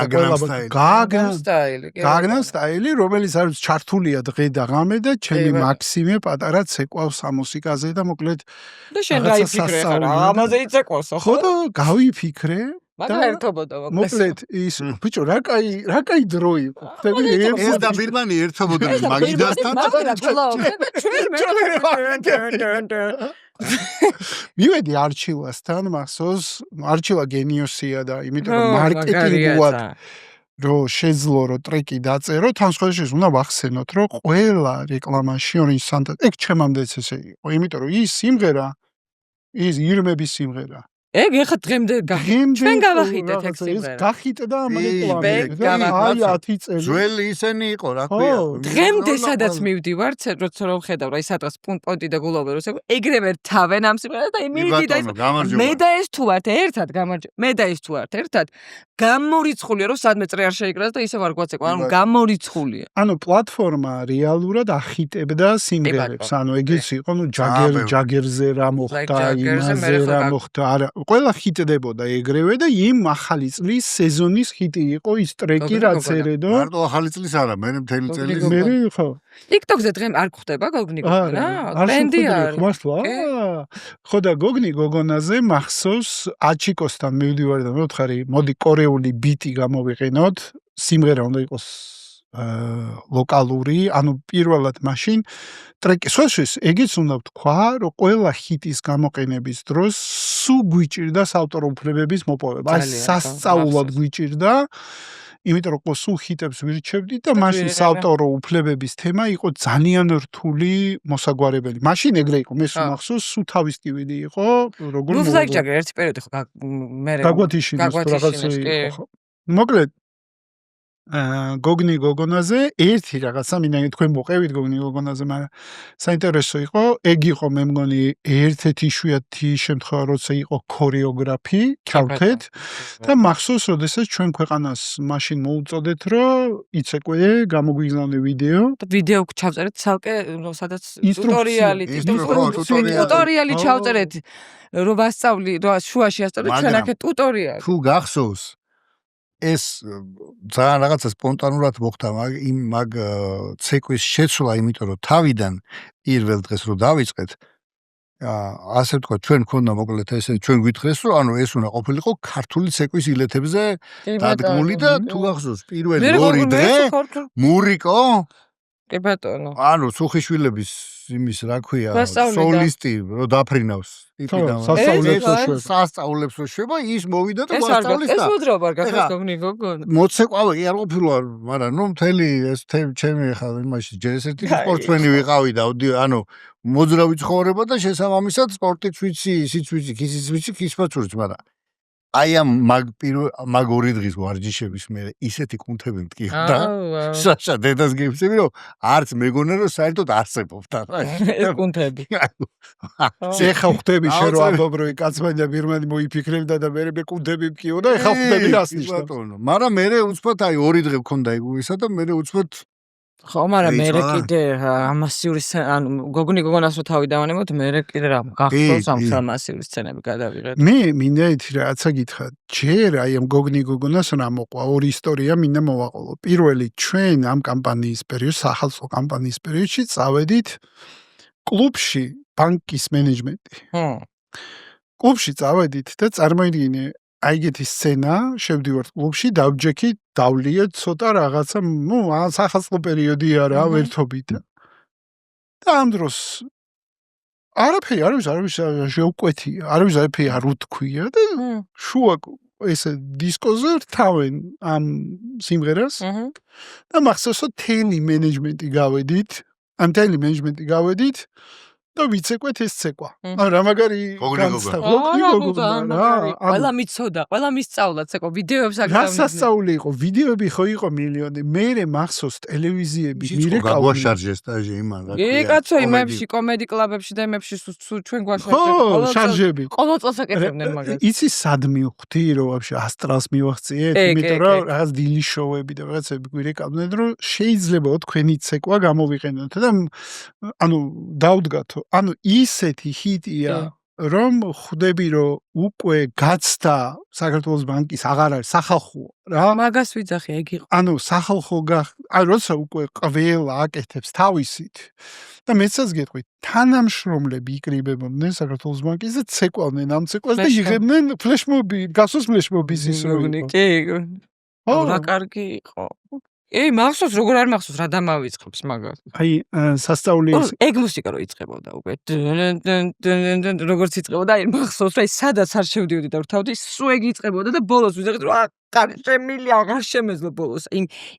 გაგნამ სტაილი რომელიც არის ჩართულია დღე და ღამე და ჩემი მაქსიმე პატარა ცეკვავს ამუსიკაზე და მოკლედ და შენ რა იფიქრე ხარ ამაზე იცეკვავსო ხო და გავიფიქრე მაგრამ ერთობოდა მოკლედ ის ბიჭო რა კაი დრო იყო ეს და ბირმანი ერთობოდა მაგიდასთან მივედი არჩილასთან მახსოვს არჩილა გენიოსია და იმიტომ რომ მარკეტინგულად რომ შეძლო რომ ტრეკი დაწერო თან სხვაშორის უნდა ვახსენოთ რომ ყველა რეკლამაში Orange Santa ეგ ჩემამდეც ესე იყო იმიტომ რომ ის სიმღერა ის ირმების სიმღერა ეგ ეხა დღემდე ჩვენ გავახიდეთ ეგ სიმღერა გახიტდა ამ რეკლამაში აი 10 წელი ძველი ისენი იყო რა ქვია დღემდე სადაც მივდივარ როცა რომ ხედავ რა ის სადღაც პონტი და გულობეროს ეგრევე თავენ ამ სიმღერას და იმიდი და მე და ეს თუ ვართ ერთად მე და ეს თუ ვართ ერთად გამორიცხულია რომ სადმე წრე არ შეიკრას და ისევ არ გვაცეკვა ანუ გამორიცხულია ანუ პლატფორმა რეალურად ახიტებდა სიმღერებს ანუ ეგეც იყო ნუ ჯაგერზე რა მოხდა იმაზე რა მოხდა არა ყველა ჰიტდებოდა ეგრევე და იმ ახალი წლის სეზონის ჰიტი იყო ის ტრეკი რაც ერედო მარტო ახალი წლის არა მე მთელი წელი მე ხო TikTok-ზე დღემ არ გვხდება გოგნი გოგონა ტრენდი არის მართლა ხო და გოგნი გოგონაზე მახსოვს აჩიკოსთან მივდივარ და მევთხარი მოდი კორეული ბიტი გამოვიყენოთ სიმღერა უნდა იყოს ლოკალური ანუ პირველად მაშინ ტრეკი სოშის ეგეც უნდა ვთქვა რომ ყველა ჰიტის გამოყენების დროს სულ გვიჭირდა საავტორო უფლებების მოპოვება აი სასწაულად გვიჭირდა იმიტომ რომ სულ ჰიტებს ვირჩევდი და მაშინ საავტორო უფლებების თემა იყო ძალიან რთული მოსაგვარებელი მაშინ ეგრე იყო მე სულ მახსოვს სულ თავის ტივიდი იყო როგორ მოვიდა ერთი პერიოდი ხო მე გაგვათიშინოს რაღაცა იყო მოკლედ გოგნი გოგონაზე ერთი რაღაცა მინდა თქვენ მოყევით გოგნი გოგონაზე მაგრამ საინტერესო იყო ეგ იყო მე მგონი ერთ-ერთი იშვიათი შემთხვევა როცა იყო ქორეოგრაფი ჩავთეთ და მახსოვს როდესაც ჩვენ ქვეყანას მაშინ მოუწოდეთ რომ იცეკვე გამოგვიგზავნე ვიდეო ჩავწერეთ ცალკე სადაც ტუტორიალი ჩავწერეთ რომ ვასწავლი რომ შუაში ასწავლეთ ჩვენ აქეთ ტუტორიალი თუ გახსოვს ეს ძალიან რაღაცა სპონტანურად მოხდა მაგ ცეკვის შეცვლა იმიტომ რომ თავიდან პირველ დღეს რომ დავიწყეთ ასე ვთქვა ჩვენ მქონდა მოკლედ ესე ჩვენ გვითხრეს რომ ანუ ეს უნდა ყოფილიყო ქართული ცეკვის ილეთებზე დადგმული და თუ გახსოვს პირველი ორი დღე მურიკო კი ბატონო. ანუ სუხიშვილების იმის რა ქვია, სოლისტი რო დაფრინავს. სასწაულებს რო შვება, ის მოვიდა და გვასწავლის და. ეს უძრაობა არ გახსოვს გოგნი გოგონა. მოცეკვავე კი არ ყოფილა, მაგრამ ნუ მთელი ეს ჩემი ხა იმაში ჯერ ესეთი სპორტსმენი ვიყავი და ანუ მოძრავი ცხოვრება და შესაბამისად სპორტიც ვიცი, ისიც ვიცი, ქისიც ვიცი, ქისფაცურიც, მაგრამ აი ამ მაგ ორი დღის ვარჯიშების მე ისეთი კუნთები მტკიოდა. საშა დედას გიფცები რომ არც მეგონა რომ საერთოდ არსებობდა რა. ეს კუნთები. ეხა ხვდები შენ რომ ამბობ კაცმანი და ბირმანი მოიფიქრებდა და მე კუნთები მტკიოდა, ეხა ხვდები რას ნიშნავს. მაგრამ მე უცბად აი ორი დღე მქონდა იგუისა და მე უცბად ხო, მაგრამ მე კიდე ამასიური ანუ გოგონი გოგონას რო თავი დავანებოთ, მე კიდე რა გახსოვს ამ მასიური სცენები გადავიღეთ. მე მინდა ითი რაცა გითხრა. ჯერ აი ამ გოგონი გოგონას რა მოყვა, ორი ისტორია მინდა მოვაყოლო. პირველი ჩვენ ამ კამპანიის პერიოდში, სახალხო კამპანიის პერიოდში წავედით კლუბში ბანკის მენეჯმენტი. კლუბში წავედით და წარმოიდგინე აიგეთი სცენა, შევდივართ კლუბში, დავჯექი, დავლია ცოტა რაღაცა, ნუ სახალხო პერიოდია რა, ვერთობით. და ამ დროს არაფერი არის შეუკვეთია, არაფერი არ უთქვია და შუა ესე დისკოზე რთავენ ამ სიმღერას. და მახსოვს თელი მენეჯმენტი გავედით. და ვიცეკვეთ ეს ცეკვა. რა მაგარი ყველა მიცოდა, ყველა მისწავლა ცეკვა, ვიდეოებს აქ რა სასწაული იყო, ვიდეოები ხო იყო მილიონი. მე მახსოვს ტელევიზიები მირეკავდნენ. გაგვაშარჟეს დაჟე იმან რა ქვია. კაცო იმებში, კომედი კლუბებში და იმებში ჩვენ გვაშარჟებს. ხო, შარჟები. ყოველ წელს აკეთებდნენ მაგას. იცი სად მივხვდი რომ ვაფშე ასტრალს მივახციეთ, იმიტომ რომ რაღაც დილის შოუები და რაღაცები გვირეკავდნენ, რომ შეიძლება თქვენი ცეკვა გამოვიყენოთ და ანუ დავდგათო. ანუ ისეთი ჰიტია, რომ ხვდები რომ უკვე გაცდა საქართველოს ბანკის აღარ არის სახალხო რა. მაგას ვიძახი, ეგ იყო. ანუ სახალხო აი როცა უკვე ყველა აკეთებს თავისით და მეცაც გეტყვით, თანამშრომლები იკრიბებოდნენ საქართველოს ბანკის და ცეკვავდნენ ამ ცეკვას და იღებდნენ ფლეშმობი, გასოს ფლეშმობის ის რო იყო. კი. რა კარგი იყო. მახსოვს როგორ არ მახსოვს რა დამავიწყებს მაგას. აი სასწაული ეგ მუსიკა რო იწყებოდა უკვე. როგორც იწყებოდა, აი მახსოვს რა სადაც არ შევდივდი და ვთავდი, სულ ეგ იწყებოდა და ბოლოს ვიზახეთ რომ შემილი აღარ შემეძლო ბოლოს.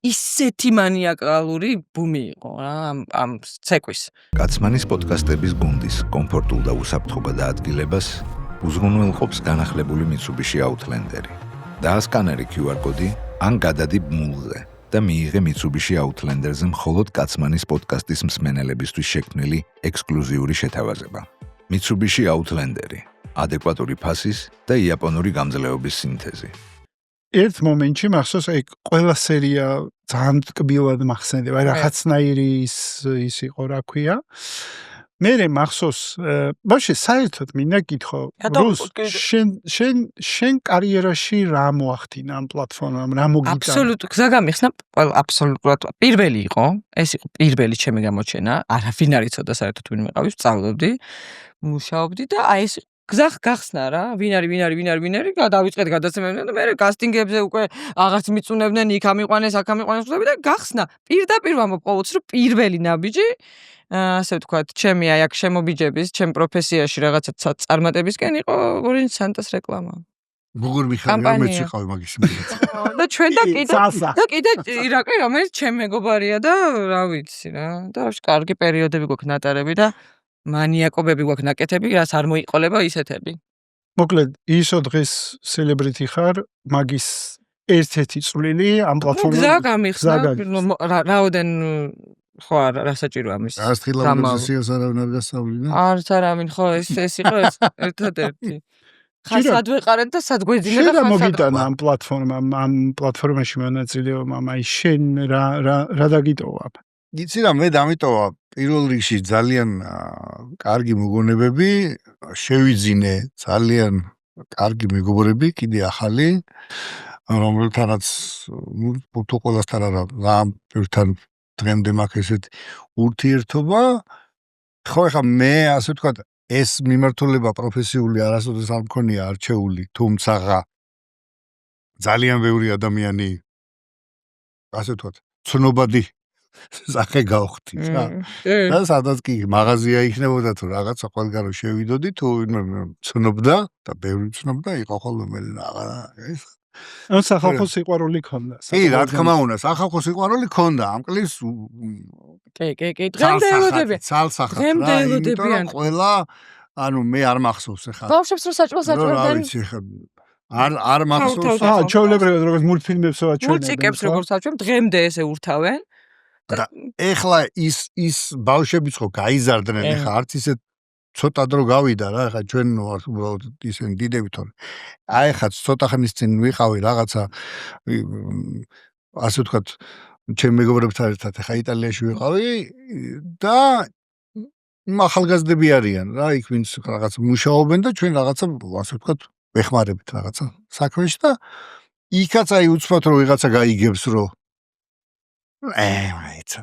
ისეთი მანიაკალური ბუმი იყო რა ამ ცეკვის. კაცმანის პოდკასტების გუნდის კომფორტულ და უსაფრთხო ადგილებას უზრუნველყოფს განახლებული Mitsubishi Outlander-ი. დაასკანერი QR კოდი ან გადადი ბმულზე. და მიიღე Mitsubishi Outlander-ზე მხოლოდ კაცმანის პოდკასტის მსმენელებისთვის შექმნილი ექსკლუზიური შეთავაზება. Mitsubishi Outlander-ი, ადეკვატური ფასის და იაპონური გამძლეობის სინთეზი. ერთ მომენტში მახსოვს ეგ ყველა სერია ძალიან ტკბილად მახსენდება, რაღაცნაირი ის იყო რა ქვია. მე მახსოვს, ბავშვი, საერთოდ მინდა გითხრა, შენ კარიერაში რა მოახდინა ამ პლატფორმამ, რა მოგიტანა? აბსოლუტურად გზა გამიხსნა, აბსოლუტურად პირველი იყო, ეს იყო პირველი ჩემი გამოჩენა, არავინ არ იცოდა საერთოდ ვინ მეყავი, სწავლობდი, მუშაობდი და აი ეს გზა გახსნა რა, ვინ არის, დავიწყეთ გადაცემები და მე კასტინგებზე უკვე აღარც მიწუნებდნენ, იქ ამიყვანეს, აქ ამიყვანეს და გახსნა. პირდაპირ ვამბობ ყოველთვის, რომ პირველი ნაბიჯი ასე ვთქვათ, ჩემი აი აქ შემობიჯების, ჩემ პროფესიაში რაღაცა წარმატებისკენ იყო ორინჯ სანტას რეკლამა. როგორ მიხარია მეც ვიყავი მაგის იმედად. და ჩვენ და კიდე ირაკლი რომელიც ჩემ მეგობარია და რა ვიცი რა. და კარგი პერიოდები გვაქვს ნატარები და მანიაკობები გვაქვს ნაკეთები, რაც არ მოიყოლება ისეთები. მოკლედ, ისო დღეს celebrity ხარ, მაგის ერთ-ერთი წვლილი ამ პლატფორმაზე. გზა გამიხსნა, რაოდენ ხო რა საჭიროა მის. ასთხილაურებს არავინ არ გასავლიდა. არავინ ხო ეს იყო ერთადერთი. ხასად ვეყარეთ და სად გვეძინა და ხასად მოგიტანა ამ პლატფორმაში მონაწილეობა, აი შენ რა დაგიტოვა? იცი რა, მე დამიტოვა პირველ რიგში ძალიან კარგი მოგონებები, შევიძინე ძალიან კარგი მეგობრები, კიდე ახალი, რომელთანაც თუ ყველასთან რა ერთთან დღემდე მაქვს ესეთ ურთიერთობა. ხო, ეხლა მე ასე ვთქვათ, ეს მიმართულება პროფესიული არასოდეს არ მქონია არჩეული, თუმცა ძალიან ბევრი ადამიანი ასე ვთქვათ, ცნობადი სახე გავხდი რა. და სადაც კი მაღაზია იქნებოდა თუ რაღაცა ყველგან რომ შევიდოდი თუ ცნობდა და ბევრი ცნობდა იყო ხოლმე ეს ან სახალხო სიყვარული ქონდა. კი, რა თქმა უნდა, სახალხო სიყვარული ქონდა. ამ კლის კი, დღემდე ელოდებიან. ცალსახად რა, დღემდე ელოდებიან. ყველა, ანუ მე არ მახსოვს ახლა. ბავშვებს რო საჭმელს რა ვიცი ხა არ მახსოვს. ჩაოლებრივად როგორც მულტფილმებსო აჩვენებენ. მულტიკებს როგორც აჩვენებენ, დღემდე ესე ურთავენ. და ეხლა ის ბავშვებიც ხო გაიზარდნენ, ეხლა არც ისე ცოტა დრო გავიდა რა, ეხლა ჩვენ უბრალოდ ისინი დიდები თორე. აი ეხლა ცოტა ხნის წინ ვიყავი რაღაცა ასე ვთქვათ, ჩემ მეგობრებთან ერთად ეხლა იტალიაში ვიყავი და ახალგაზრდები არიან რა, იქ ვინც რაღაც მუშაობენ და ჩვენ რაღაცა ასე ვთქვათ, ვეხმარებით რაღაცა საქმეში და იქაც აი უცბად რომ ვიღაცა გაიგებს რომ მაიცა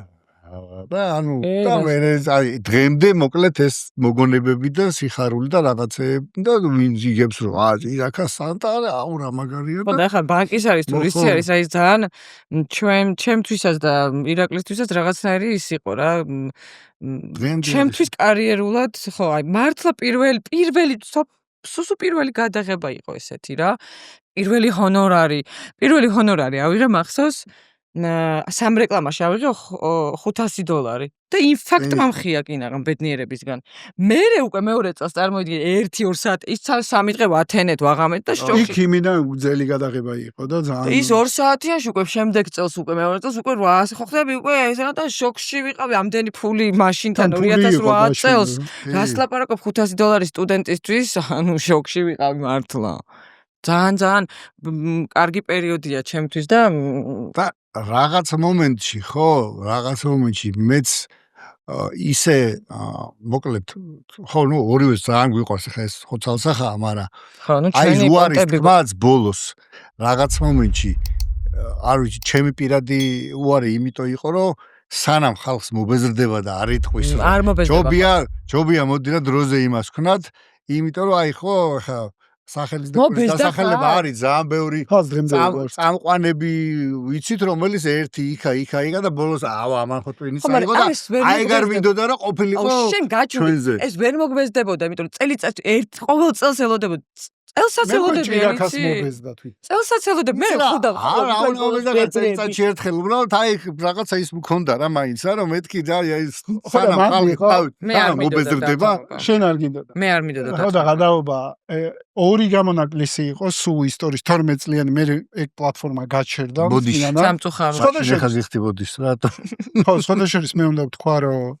და ანუ და მე აი დღემდე მოკლედ ეს მოგონებები და სიხარული და რაღაცეები და ვინ იგებს რომ ირაქა სანტა აუ რა მაგარია და ხო და ხა ბანკის არის ტურისტი არის აი ძალიან ჩემთვისაც და ირაკლისთვისაც რაღაცნაირი ის იყო რა ჩემთვის კარიერულად ხო აი მართლა პირველი სუსუ პირველი გადაღება იყო ესეთი რა პირველი ჰონორარი ავიღე მახსოვს სამ რეკლამაში ავიღე $500 და ინფაქტ მომხია კინაღამ ბედნიერებისგან. მერე უკვე მეორე წელს წარმოვიდგინე 1-2 საათი, ის 3 დღე ვათენეთ ვაღამეთ და შოქი. იქ იმიდან გძელი გადაღება იყო და ძალიან ის 2 საათიანში უკვე შემდეგ წელს უკვე მეორე წელს უკვე 800 ხო ხდები უკვე ესენა და შოქში ვიყავი ამდენი ფული მაშინთან 2008 წელს. რას ლაპარაკობ $500 სტუდენტისთვის, ანუ შოქში ვიყავი მართლა. ძალიან კარგი პერიოდია ჩემთვის და რაღაც მომენტში მეც ისე მოკლედ ხო ნუ ორივე ძალიან გვიყვარს ხა ეს ხო ცალსახაა მაგრამ ხო ნუ აი ზუარის თმაც ბოლოს რაღაც მომენტში არ ვიცი ჩემი პირადი უარი იმიტომ იყო რომ სანამ ხალხს მობეზრდება და არ იტყვის ჯობია მოდი რა დროზე იმას ქნათ იმიტომ რომ აი ხო ხა სახელის დასახელება არის ძალიან ბევრი წამყვანები ვიცით რომელიც ერთი იქა და ბოლოს ამან ხო ტვინი წაიღო და აი გარ მინდოდა რა ყოფილიყო ჩვენზე ეს ვერ მოგბეზდებოდა იმიტომ რომ წელიწად ყოველ წელს ელოდებოდა წელსაც ელოდებიან მე ხუდა წელიწადში ერთხელ უბრალოდ აი რაღაცა ის მქონდა რა მაინც რა რომ მეთქი და აი სანამ ხალხი მობეზრდება შენ არ გინდოდა მე არ მინდოდა ხო და გადაობა ორი გამონაკლისი იყო სულ ისტორიის 12 წლიანი მე ეგ პლატფორმა გაჩერდა სამწუხაროდ შეხა ზიხტიბოდის რატო ხო სხვადასხვა მე უნდა ვთქვა რომ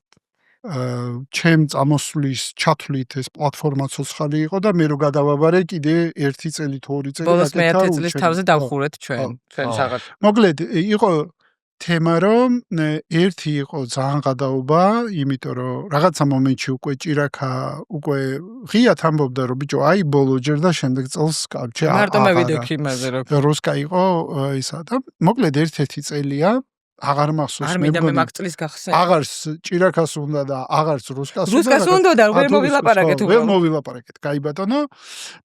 ჩემ წამოსვლის ჩათვლით ეს პლატფორმა ცოცხალი იყო და მე რო გადავაბარე კიდე 1 წელი თუ 2 წელი ბოლოს მე 1 წლის თავზე დავხურეთ ჩვენ საღად მოკლედ იყო თემა რომ ერთი იყო ძალიან გადაობა იმიტომ რომ რაღაცა მომენტში უკვე ჭირაქა უკვე ღიათ ამბობდა რომ ბიჭო აი ბოლო ჯერ და შემდეგ წელს კარჩე მარტო მე ვიდექი იმაზე რომ როსკა იყო ისა და მოკლედ ერთ-ერთი წელია აღარ მახსოვს მე მე მაგ წლის გახსენე აღარს ჭირაქას უნდა და აღარს რუსკას უნდა და ვერ მოვილაპარაკეთ ვერ მოვილაპარაკეთ კაი ბატონო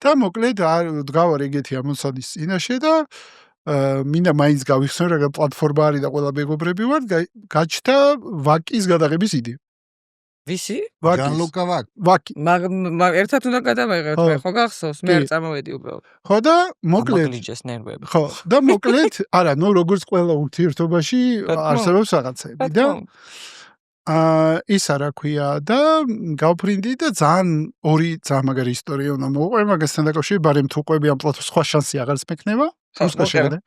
და მოკლედ დგავარ ეგეთი ამოსადის წინაშე და მინდა მაინც გავიხსენო რა პლატფორმა არის და ყველა მეგობრები ვარ გაჩნდა ვაკის გადაღების იდეა ვისი? განლუკა ვაკი. მაგ ერთად უნდა გადავიღეთ, ხო გახსოვს? მე არ წამოვედი უბრალოდ. ხო და მოკლედ. მოკლეჯეს ნერვები. ხო და მოკლედ, არა, ნუ როგორც ყველა ურთიერთობაში არსებობს რაღაცები და ისა რა ქვია და გავფრინდი და ძალიან მაგარი ისტორია უნდა მოვყვე მაგასთან დაკავშირებით, ბარემ თუ ყვები ამ პლატფორმას სხვა შანსი აღარც მექნება. უბრალოდ შეგდე.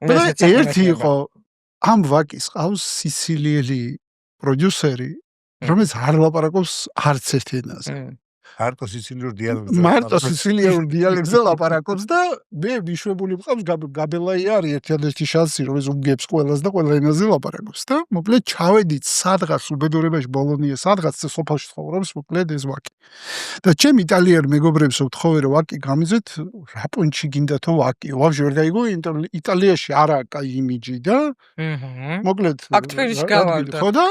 და ერთი იყო ამ ვაკის ყავს სიცილიელი პროდიუსერი რომელიც არ ლაპარაკობს არც ერთ ენაზე. მარტო სიცილიურ დიალექტზე ლაპარაკობს და მე ვიშვებული მყავს გაბელაი არის ერთადერთი შანსი რომ ეს უგებს ყველას და ყველა ენაზე ლაპარაკობს და მოკლედ ჩავედით სადღაც უბედურებაში ბოლონია სადღაც სოფელში ცხოვრობს მოკლედ ეს ვაკი. და ჩემ იტალიელ მეგობრებს ვთხოვე რომ ვაკი გამიზეთ რა პონჩი გინდა თუ ვაკი. ვაფშე ვერ გაიგო იტალიაში არა კაი იმიჯი და მოკლედ აქტვერის გავარდა. ხო და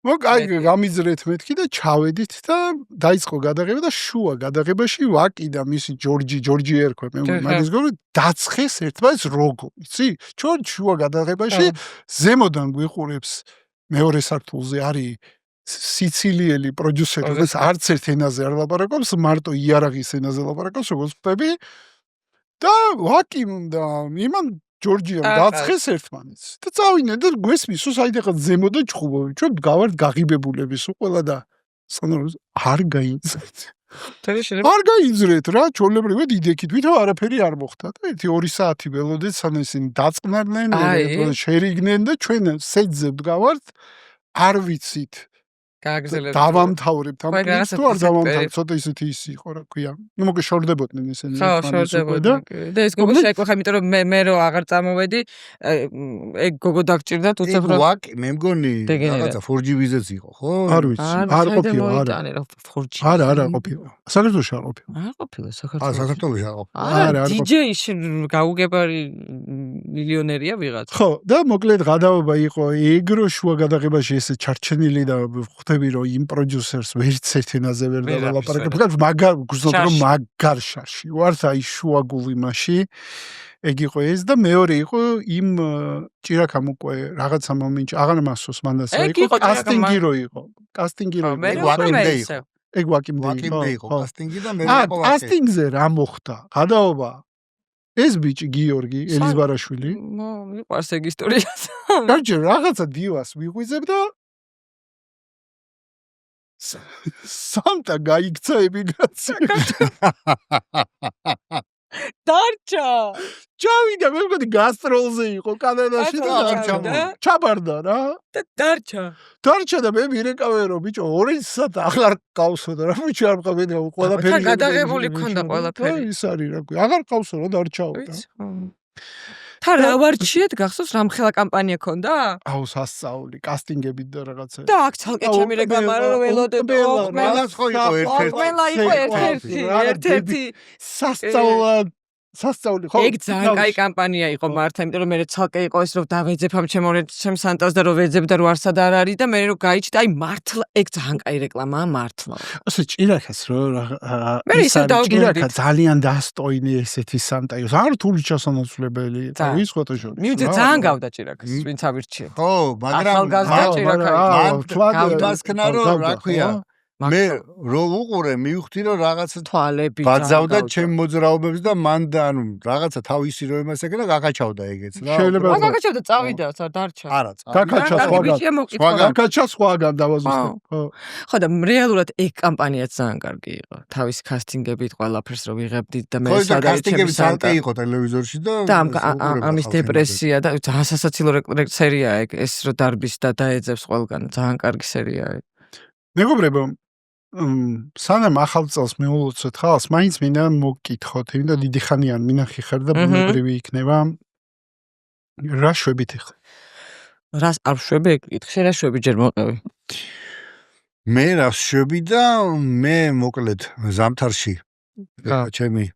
აი გამიძრეთ მეთქი და ჩავედით და დაიწყო გადაღება და შუა გადაღებაში ვაკი და მისი ჯორჯი ერქვა მე მაგის გონი დაცხეს ერთმანეთს როგორ იცი ჩვენ შუა გადაღებაში ზემოდან გვიყურებს მეორე სართულზე არის სიცილიელი პროდიუსერი რომელიც არც ერთ ენაზე არ ლაპარაკობს მარტო იარაღის ენაზე ლაპარაკობს როგორც ხტები და ვაკიმ და იმან ჯორჯიამ დაცხეს ერთმანეთს და წავიდნენ და გვესმის საიდანაც ზემოდა ჭხუბობი ჩვენ გავართ გაღიბებულები სულ ყველა და სანამ არ გაიძრეთ არ გაიძრეთ რა ჩვეულებრივად იდექით ვითომ არაფერი არ მოხდა და 1-2 საათი ველოდეთ სანამ ისინი დაწყნარდნენ შერიგნენ და ჩვენ სეძზე ვდგავართ არ ვიცით გააგრძელებთ დავამთავრებთ ამ პრინციპს თუ არ დავამთავრებთ ცოტა ისეთი ის იყო რა ქვია ნუ მოგე შორდებოდნენ ესენი შორდებოდნენ და ეს გოგო შეეკვეხა იმიტომ რომ მე რო აღარ წამოვედი ეგ გოგო დაგჭირდა უცებ რომ ვაკი მე მგონი რაღაცა 4G ვიზაც იყო ხო არ ვიცი არ ყოფილა არა ყოფილა საქართველოში არ ყოფილა საქართველოში არ ყოფილა არა DJ გაუგებარი მილიონერია ვიღაცა ხო და მოკლედ გადაობა იყო ეგრო შუა გადაღებაში ესე ჩარჩენილი და რომ იმ პროდიუსერს ვერც ერთ ენაზე ვერ დავალაპარაკებ. მაგარ გზნობ რომ მაგარ შარში ვარ აი შუაგულიმაში. ეგ იყო ეს და მეორე იყო იმ ჭირაქამ უკვე რაღაცა მომენტში აღარ მასოს მანდასა იყო კასტინგი რო იყო. კასტინგი რო იყო. ეგ ვაკიმდე იყო კასტინგი და მე იყო კასტინგზე რა მოხდა? გადაობა ეს ბიჭი გიორგი ელიზბარაშვილი. მიყვარს ეგ ისტორია. გარჯერ რაღაცა დივას ვიღვიძებ და სამთა გაიქცა ემიგრაცია. დარჩა. ჩავიდა მე მგონი გასტროლზე იყო კანადაში და ჩაბარდა რა. და დარჩა. დარჩა და მე მირეკავე რომ ბიჭო 2 საათ აღარ ყავსო და რა ბიჭო არ მყავე და ყველაფერი გადაღებული ქონდა ყველაფერი. ის არის რა ქვია აღარ ყავსო რა დარჩაო და. თან რა ვარჩიეთ გახსოვს რამხელა კამპანია ქონდა? აუ სასწაული კასტინგებით და რაღაცა. და აქ ცალკე ჩემი რეკლამა რო ველოდებ ყველას ხო იყო ერთ-ერთი. ყველა იყო ერთ-ერთი. სასწაული ხო? ეგ ძალიან კაი კამპანია იყო მართა, იმიტომ რომ მე ცალკე იყო ეს რომ დავეძებ ამ ჩემ სანტას და რომ ვეძებ და რომ არსა და არ არის და მე რო გაიჩნდა აი მართლა ეგ ძალიან კაი რეკლამაა მართლა. ასე ჭირაქას რო მე ისე დავგვერდით. ძალიან დასტოინე ესეთი სანტა იყო. არ თული ჩასანაცვლებელი და ის ფოტოშოპი. მივიდე ძალიან გავდა ჭირაქას, ვინც ავირჩიე. ხო, მაგრამ გასკნა რომ რა ქვია მე რო უყურე მივხვდი რომ რაღაცა თვალები ბაძავდა ჩემ მოძრაობებს და მან და ანუ რაღაცა თავისი რო იმას ეკენა გაკაჩავდა ეგეც რა შეიძლება გაკაჩავდა წავიდა დარჩა არა გაკაჩა სხვაგან დავაზუსტე ხო და რეალურად ეგ კამპანიაც ძალიან კარგი იყო თავის კასტინგებით ყველაფერს რო ვიღებდით და მე კასტინგები სალკე იყო ტელევიზორში და ამის დეპრესია და ძალიან სასაცილო სერიაა ეგ ეს რო დარბის და დაეძებს ყველგან ძალიან კარგი სერიაა მეგობრებო სანამ ახალ წელს მიულოცოთ ხალხს, მაინც მინდა მოგკითხოთ, იმიტომ დიდი ხანია მინახი ხარ და ბუნებრივი იქნება. რა შვებით ახლა? რას არ შვები? კითხე რა შვები ჯერ მოყევი. მე რა შვები და მე მოკლედ ზამთარში ჩემი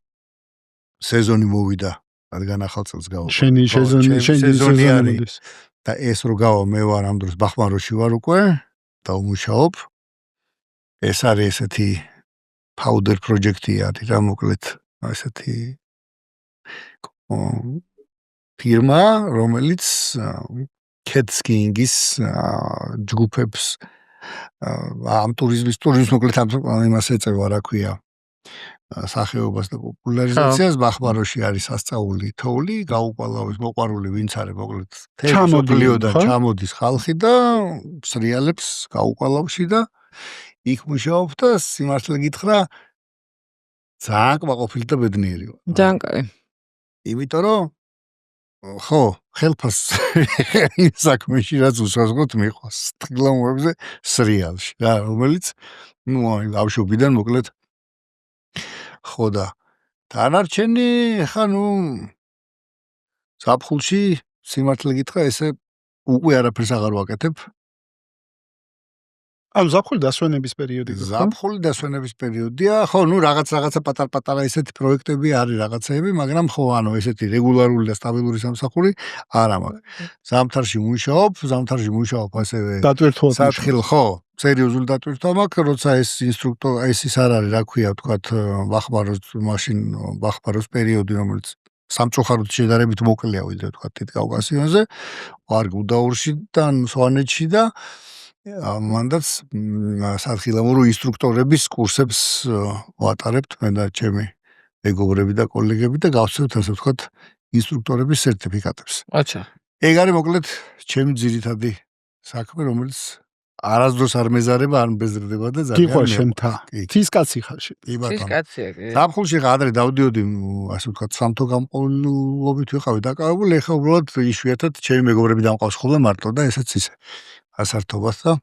სეზონი მოვიდა, რადგან ახალ წელს გავა. შენი სეზონი არის და ეს რო გავა მე ვარ ამ დროს ბახმაროში ვარ უკვე და ვმუშაობ. ეს არის ესეთი powder project-ია და მოკლედ ესეთი ფირმა, რომელიც cat skiing-ის ჯგუფებს ამ ტურიზმის მოკლედ ამ იმას ეწევა, რა ქვია, სახეობას და პოპულარიზაციას. ბახმაროში არის სასწაული თოვლი, გაუყალავეს მოყვარული ვინც არის მოკლედ თემობლიოდან ჩამოდის ხალხი და სრიალებს გაუყალავში და იქ მუშაობ და სიმართლე გითხრა ძალიან ყვაყოფილი და ბედნიერი ვარ. ძალიან კაი. იმიტომ რომ ხო, ხელფას იმ საქმეში რაც უსაზღვროდ მიყვარს. ტყილამოებზე სრიალში რა, რომელიც ნუ აი ბავშვობიდან მოკლედ ხო და დანარჩენი ხა ნუ საფხულში სიმართლე გითხრა ესე უკვე არაფერს აღარ ვაკეთებ. ანუ ზაფხული დასვენების პერიოდი გქონდა. ზაფხული დასვენების პერიოდია. ხო, ნუ რაღაცა პატარ-პატარა ესეთი პროექტები არის რაღაცეები, მაგრამ ხო, ანუ ესეთი რეგულარული და სტაბილური სამსახური არა მაქვს. ზამთარში მუშაობ ასევე დატვირთვა სათხილ, ხო, სერიოზული დატვირთვა მაქვს, როცა ეს ინსტრუქტორ, ეს არ არის, რა ქვია, ვთქვათ, ბახმაროს პერიოდი, რომელიც სამწუხაროდ შედარებით მოკლეა ვიდრე ვთქვათ თითქაუკასიონზე, ვარ გუდაურში და სვანეთში და მანდაც სათხილამურო ინსტრუქტორების კურსებს ვატარებთ მე და ჩემი მეგობრები და კოლეგები და გავსწრებთ ასე ვთქვათ ინსტრუქტორების სერტიფიკატებს. აჩა. ეგ არის მოკლედ ჩემი ძირითადი საქმე, რომელიც არასდროს არ მეზარება, არ მბეზრდება და ძალიან გიყვარს შენთა. თის კაცი ხარ შენ. კი ბატონო. ის კაცია კი. ზაფხულში ადრე დავდიოდი, ასე ვთქვათ, სამთო გამყოლობით ვიყავი დაკავებული, ეხლა უბრალოდ იშვიათად ჩემი მეგობრები დამყავს ხოლმე მარტო და ესეც ისე. ასართობას და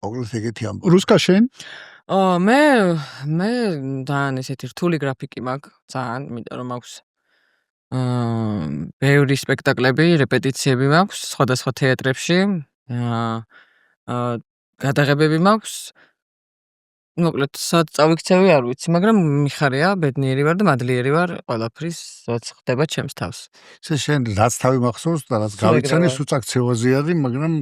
მოკლედ ეგეთი ამბავი. რუსკა შენ? მე ძალიან ესეთი რთული გრაფიკი მაქვს, ძალიან, იმიტომ რომ მაქვს ბევრი სპექტაკლები, რეპეტიციები მაქვს სხვადასხვა თეატრებში. გადაღებები მაქვს. მოკლედ, სად წავიქცევი არ ვიცი, მაგრამ მიხარია, ბედნიერი ვარ და მადლიერი ვარ ყველაფრის, რაც ხდება ჩემს თავს. ესე შენ რაც თავი მახსოვს და რაც გავიცანი სუწაქცევაზე არის, მაგრამ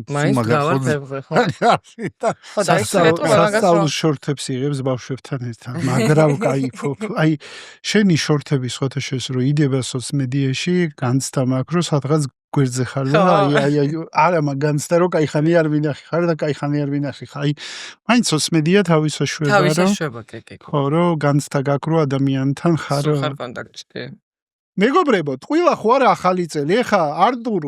სასწაულს შორთებს იღებს ბავშვებთან ერთად. მაგრამ кайფო. აი, შენი შორთები სხვათა შორის რო იდება სოციმედიაში, განცდა მაქვს, რომ სადღაც გვერდზე ხარ და არა მაგანცდა რომ кайხანი არ ვინახი ხარ და кайხანი არ ვინახი ხარ. აი, მაინც სოციმედია თავისაშვება რომ კი. ხო, რომ განცდა გაქვს რომ ადამიანთან ხარ კონტაქტში, კი. მეგობრებო, ტყუილა ხო არა ახალი წელი. ეხა არტურ,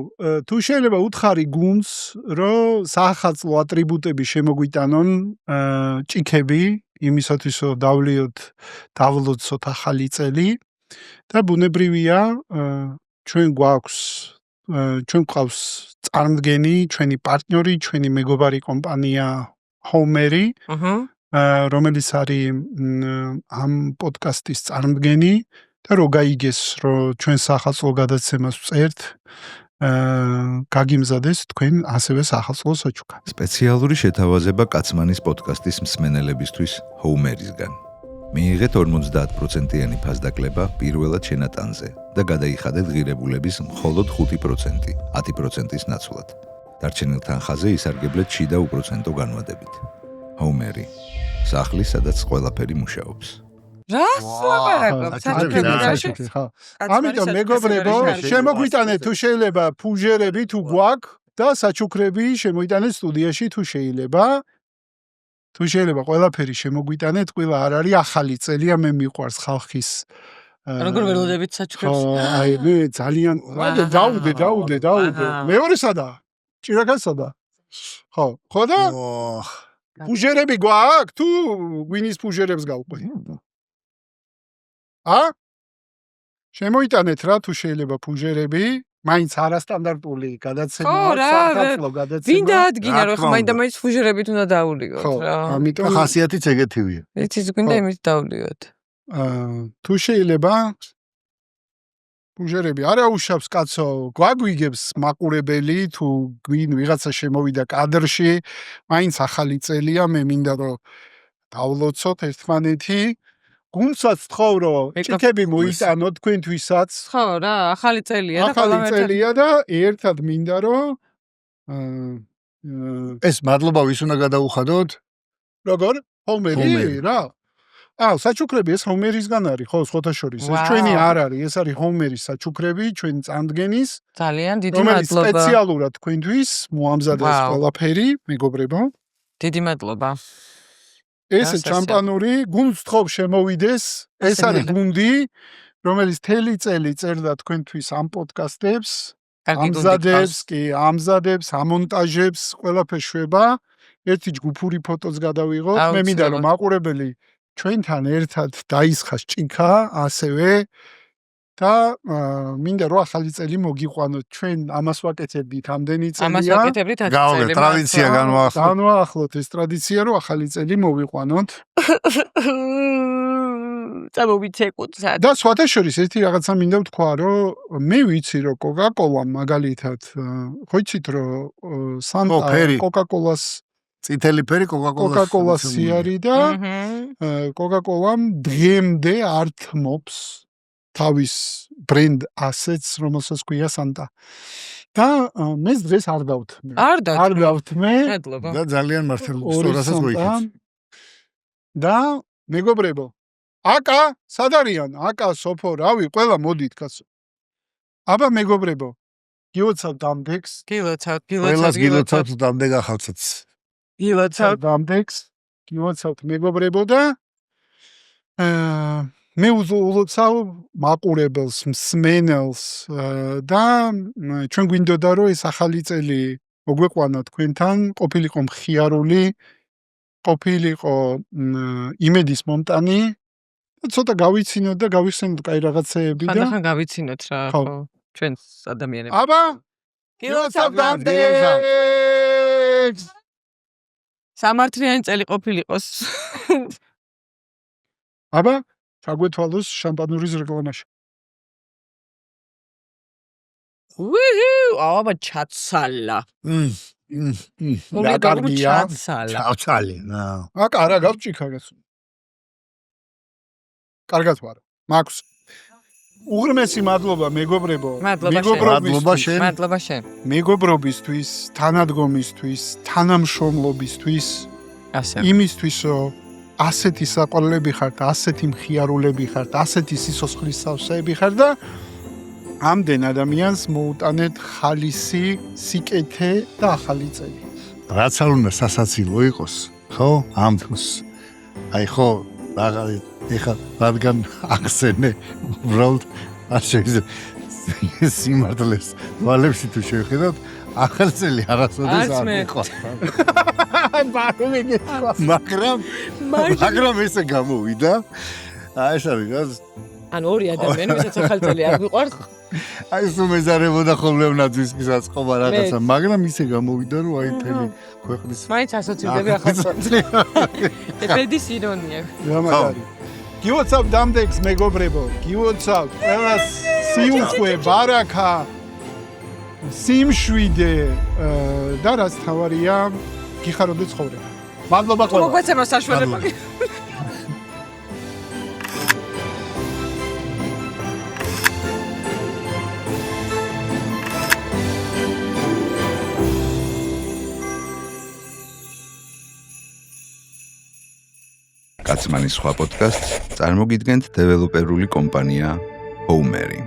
თუ შეიძლება უთხარი გუნდს, რომ საახალწლო ატრიბუტები შემოგვიტანონ, ჭიქები, იმისათვის რომ დავლოცოთ ახალი წელი და ბუნებრივია, ჩვენ გვყავს წარმდგენი, ჩვენი პარტნიორი, ჩვენი მეგობარი კომპანია ჰომერი, რომელიც არის ამ პოდკასტის წარმდგენი და რო გაიგეს, რომ ჩვენ საახალწლო გადაცემას ვწერთ, გაგიმზადეს თქვენ ასევე საახალწლო საჩუქა. სპეციალური შეთავაზება კაცმანის პოდკასტის მსმენელებისთვის ჰომერისგან. მიიღეთ 50%-იანი ფასდაკლება პირველად შენატანზე და გადაიხადეთ ღირებულების მხოლოდ 5%, 10%-ის ნაცვლად. დარჩენილ თანხაზე ისარგებლეთ შიდა უპროცენტო განვადებით. ჰომერი, სახლი, სადაც ყველაფერი მუშაობს. რას ლაპარაკობ? ამიტომ მეგობრებო, შემოგვიტანეთ თუ შეიძლება ფუჟერები თუ გვაქვს და საჩუქრები შემოიტანეთ სტუდიაში თუ შეიძლება. თუ შეიძლება ყველაფერი შემოგვიტანეთ, ყველა არ არის ახალი წელია, მე მიყვარს ხალხის როგორ ველოდებით საჩუქრებს? აი, მე ძალიან დაუდე. მეორე სადა? ჭირაკასადა? ხო და? ფუჟერები გვაქვს? თუ გვინის ფუჟერებს გავყვე? შემოიტანეთ რა თუ შეიძლება ფუჟერები, მაინც არასტანდარტული გადაცემა, საახალწლო გადაცემა. ვინ დაადგინა რომ ხა მაინც ფუჟერებით უნდა დაუვლიოთ რა. ამიტომ ხასიათიც ეგეთივია. იცის გვინდა იმით დაუვლიოთ. თუ შეიძლება ფუჟერები არა უშავს კაცო, გვაგვიგებს მაყურებელი თუ გვინ ვიღაცა შემოვიდა კადრში, მაინც ახალი წელია, მე მინდა რომ დავლოცოთ ერთმანეთი. გუნდსაც თხოვ რომ ჭიქები მოიტანოთ თქვენთვისაც. ხო რა, ახალი წელია და ახალი წელია და ერთად მინდა რომ ეს მადლობა ვის უნდა გადაუხადოთ? როგორ? ჰომერი რა. საჩუქრები ეს ჰომერისგან არის, ხო, სხვათა შორის. ეს ჩვენი არ არის, ეს არის ჰომერის საჩუქრები, ჩვენი წამდგენის. ძალიან დიდი რომელიც მადლობა. სპეციალურად თქვენთვის მოამზადეს ყველაფერი, მეგობრებო. დიდი მადლობა. ეს ჩემპანური გუნდს თხოვ შემოვიდეს. ეს არის გუნდი, რომელიც თელი წელი წერდა თქვენთვის ამ პოდკასტებს, ამზადებს, ამონტაჟებს, ყველაფერს შვება. ერთი ჯგუფური ფოტოც გადავიღოთ. მე მინდა რომ მაყურებელი ჩვენთან ერთად დაისხას ჭიქა, ასევე და მინდა რომ ახალი წელი მოგიყვანოთ. ჩვენ ამას ვაკეთებდით ამდენი წელია. ამას ვაკეთებდით 10 წელი. ტრადიცია განვაახლოთ ეს ტრადიცია რომ ახალი წელი მოვიყვანოთ. წამოვიცეკუცად. და სხვათა შორის ერთი რაღაცა მინდა ვთქვა, რომ მე ვიცი რომ კოკა-კოლა მაგალითად, ხო იცით რომ სანტა კოკა-კოლას წითელი ფერი კოკაკოლასი არის და კოკაკოლამ დღემდე ართმობს თავის ბრენდ ასეთს, რომელსაც ქვია სანტა. და მე დღეს არ დავთმე. არ დავთმე. და ძალიან მართლაც გოიქეთ. და მეგობრებო, აკა, სად არიან? აკა, სოფო, რავი, ყველა მოდით კაცო. აბა მეგობრებო, გილოცავთ დამდეგს. გილოცავთ დამდეგ ახალცაც. გილოცავთ დამდეგს. გილოცავთ მეგობრებო და მე ულოცავ მაყურებელს, მსმენელს და ჩვენ გვინდოდა რომ ეს ახალი წელი მოგვეყვანა თქვენთან, ყოფილიყო მხიარული, ყოფილიყო იმედის მომტანი. ცოტა გავიცინოთ და გავიხსენოთ კაი რაღაცეები და ხანდახან გავიცინოთ რა ხო ჩვენს ადამიანებს. აბა გილოცავ დამდეგს. სამართლიანი წელი ყოფილიყოს. აბა ჩაგვეთვალოს შამპანურის რეკლამაში. აბა ჩაცალა. კარგია. ჩავცალი. აკა არა გავჭიქაგას. კარგად ვარ. მაქვს. უღრმესი მადლობა მეგობრებო. მადლობა შენ. მეგობრობისთვის, თანადგომისთვის, თანამშრომლობისთვის. ასე. იმისთვის რომ ასეთი საყვარლები ხართ, ასეთი მხიარულები ხართ, ასეთი სიცოცხლის სავსეები ხართ და ამდენ ადამიანს მოუტანეთ ხალისი, სიკეთე და ახალი წელი. რაც არ უნდა სასაცილო იყოს, ხო? ამ დროს. აი ხო, ეხლა რადგან ახსენე, უბრალოდ არ შეიძლება სიმართლეს ვალებში თუ შევხედავთ, ახალი წელი არასოდეს არ იყო. მაგრამ ესე გამოვიდა. აი ეს არის ანუ ორი ადამიანი, ვისაც ახალი წელი არ გვიყვარს. აი ეს უმეზარებოდა ხოლმე ნაძვისის აწყობა რაღაცა, მაგრამ ისე გამოვიდა, რომ აი მთელი ქვეყნის მაინც ასოცირდები ახალ წელს. ეფედის ირონია. რა მაგარი. გილოცავ დამდეგს მეგობრებო, გილოცავ ყველას სიუხვე, ბარაკა, სიმშვიდე და რაც თავარია, გიხაროთ ცხოვრება. მადლობა ყველას. მოგვეცემა საშუალება. კაცმანის სხვა პოდკასტს წარმოგიდგენთ დეველოპერული კომპანია Homery.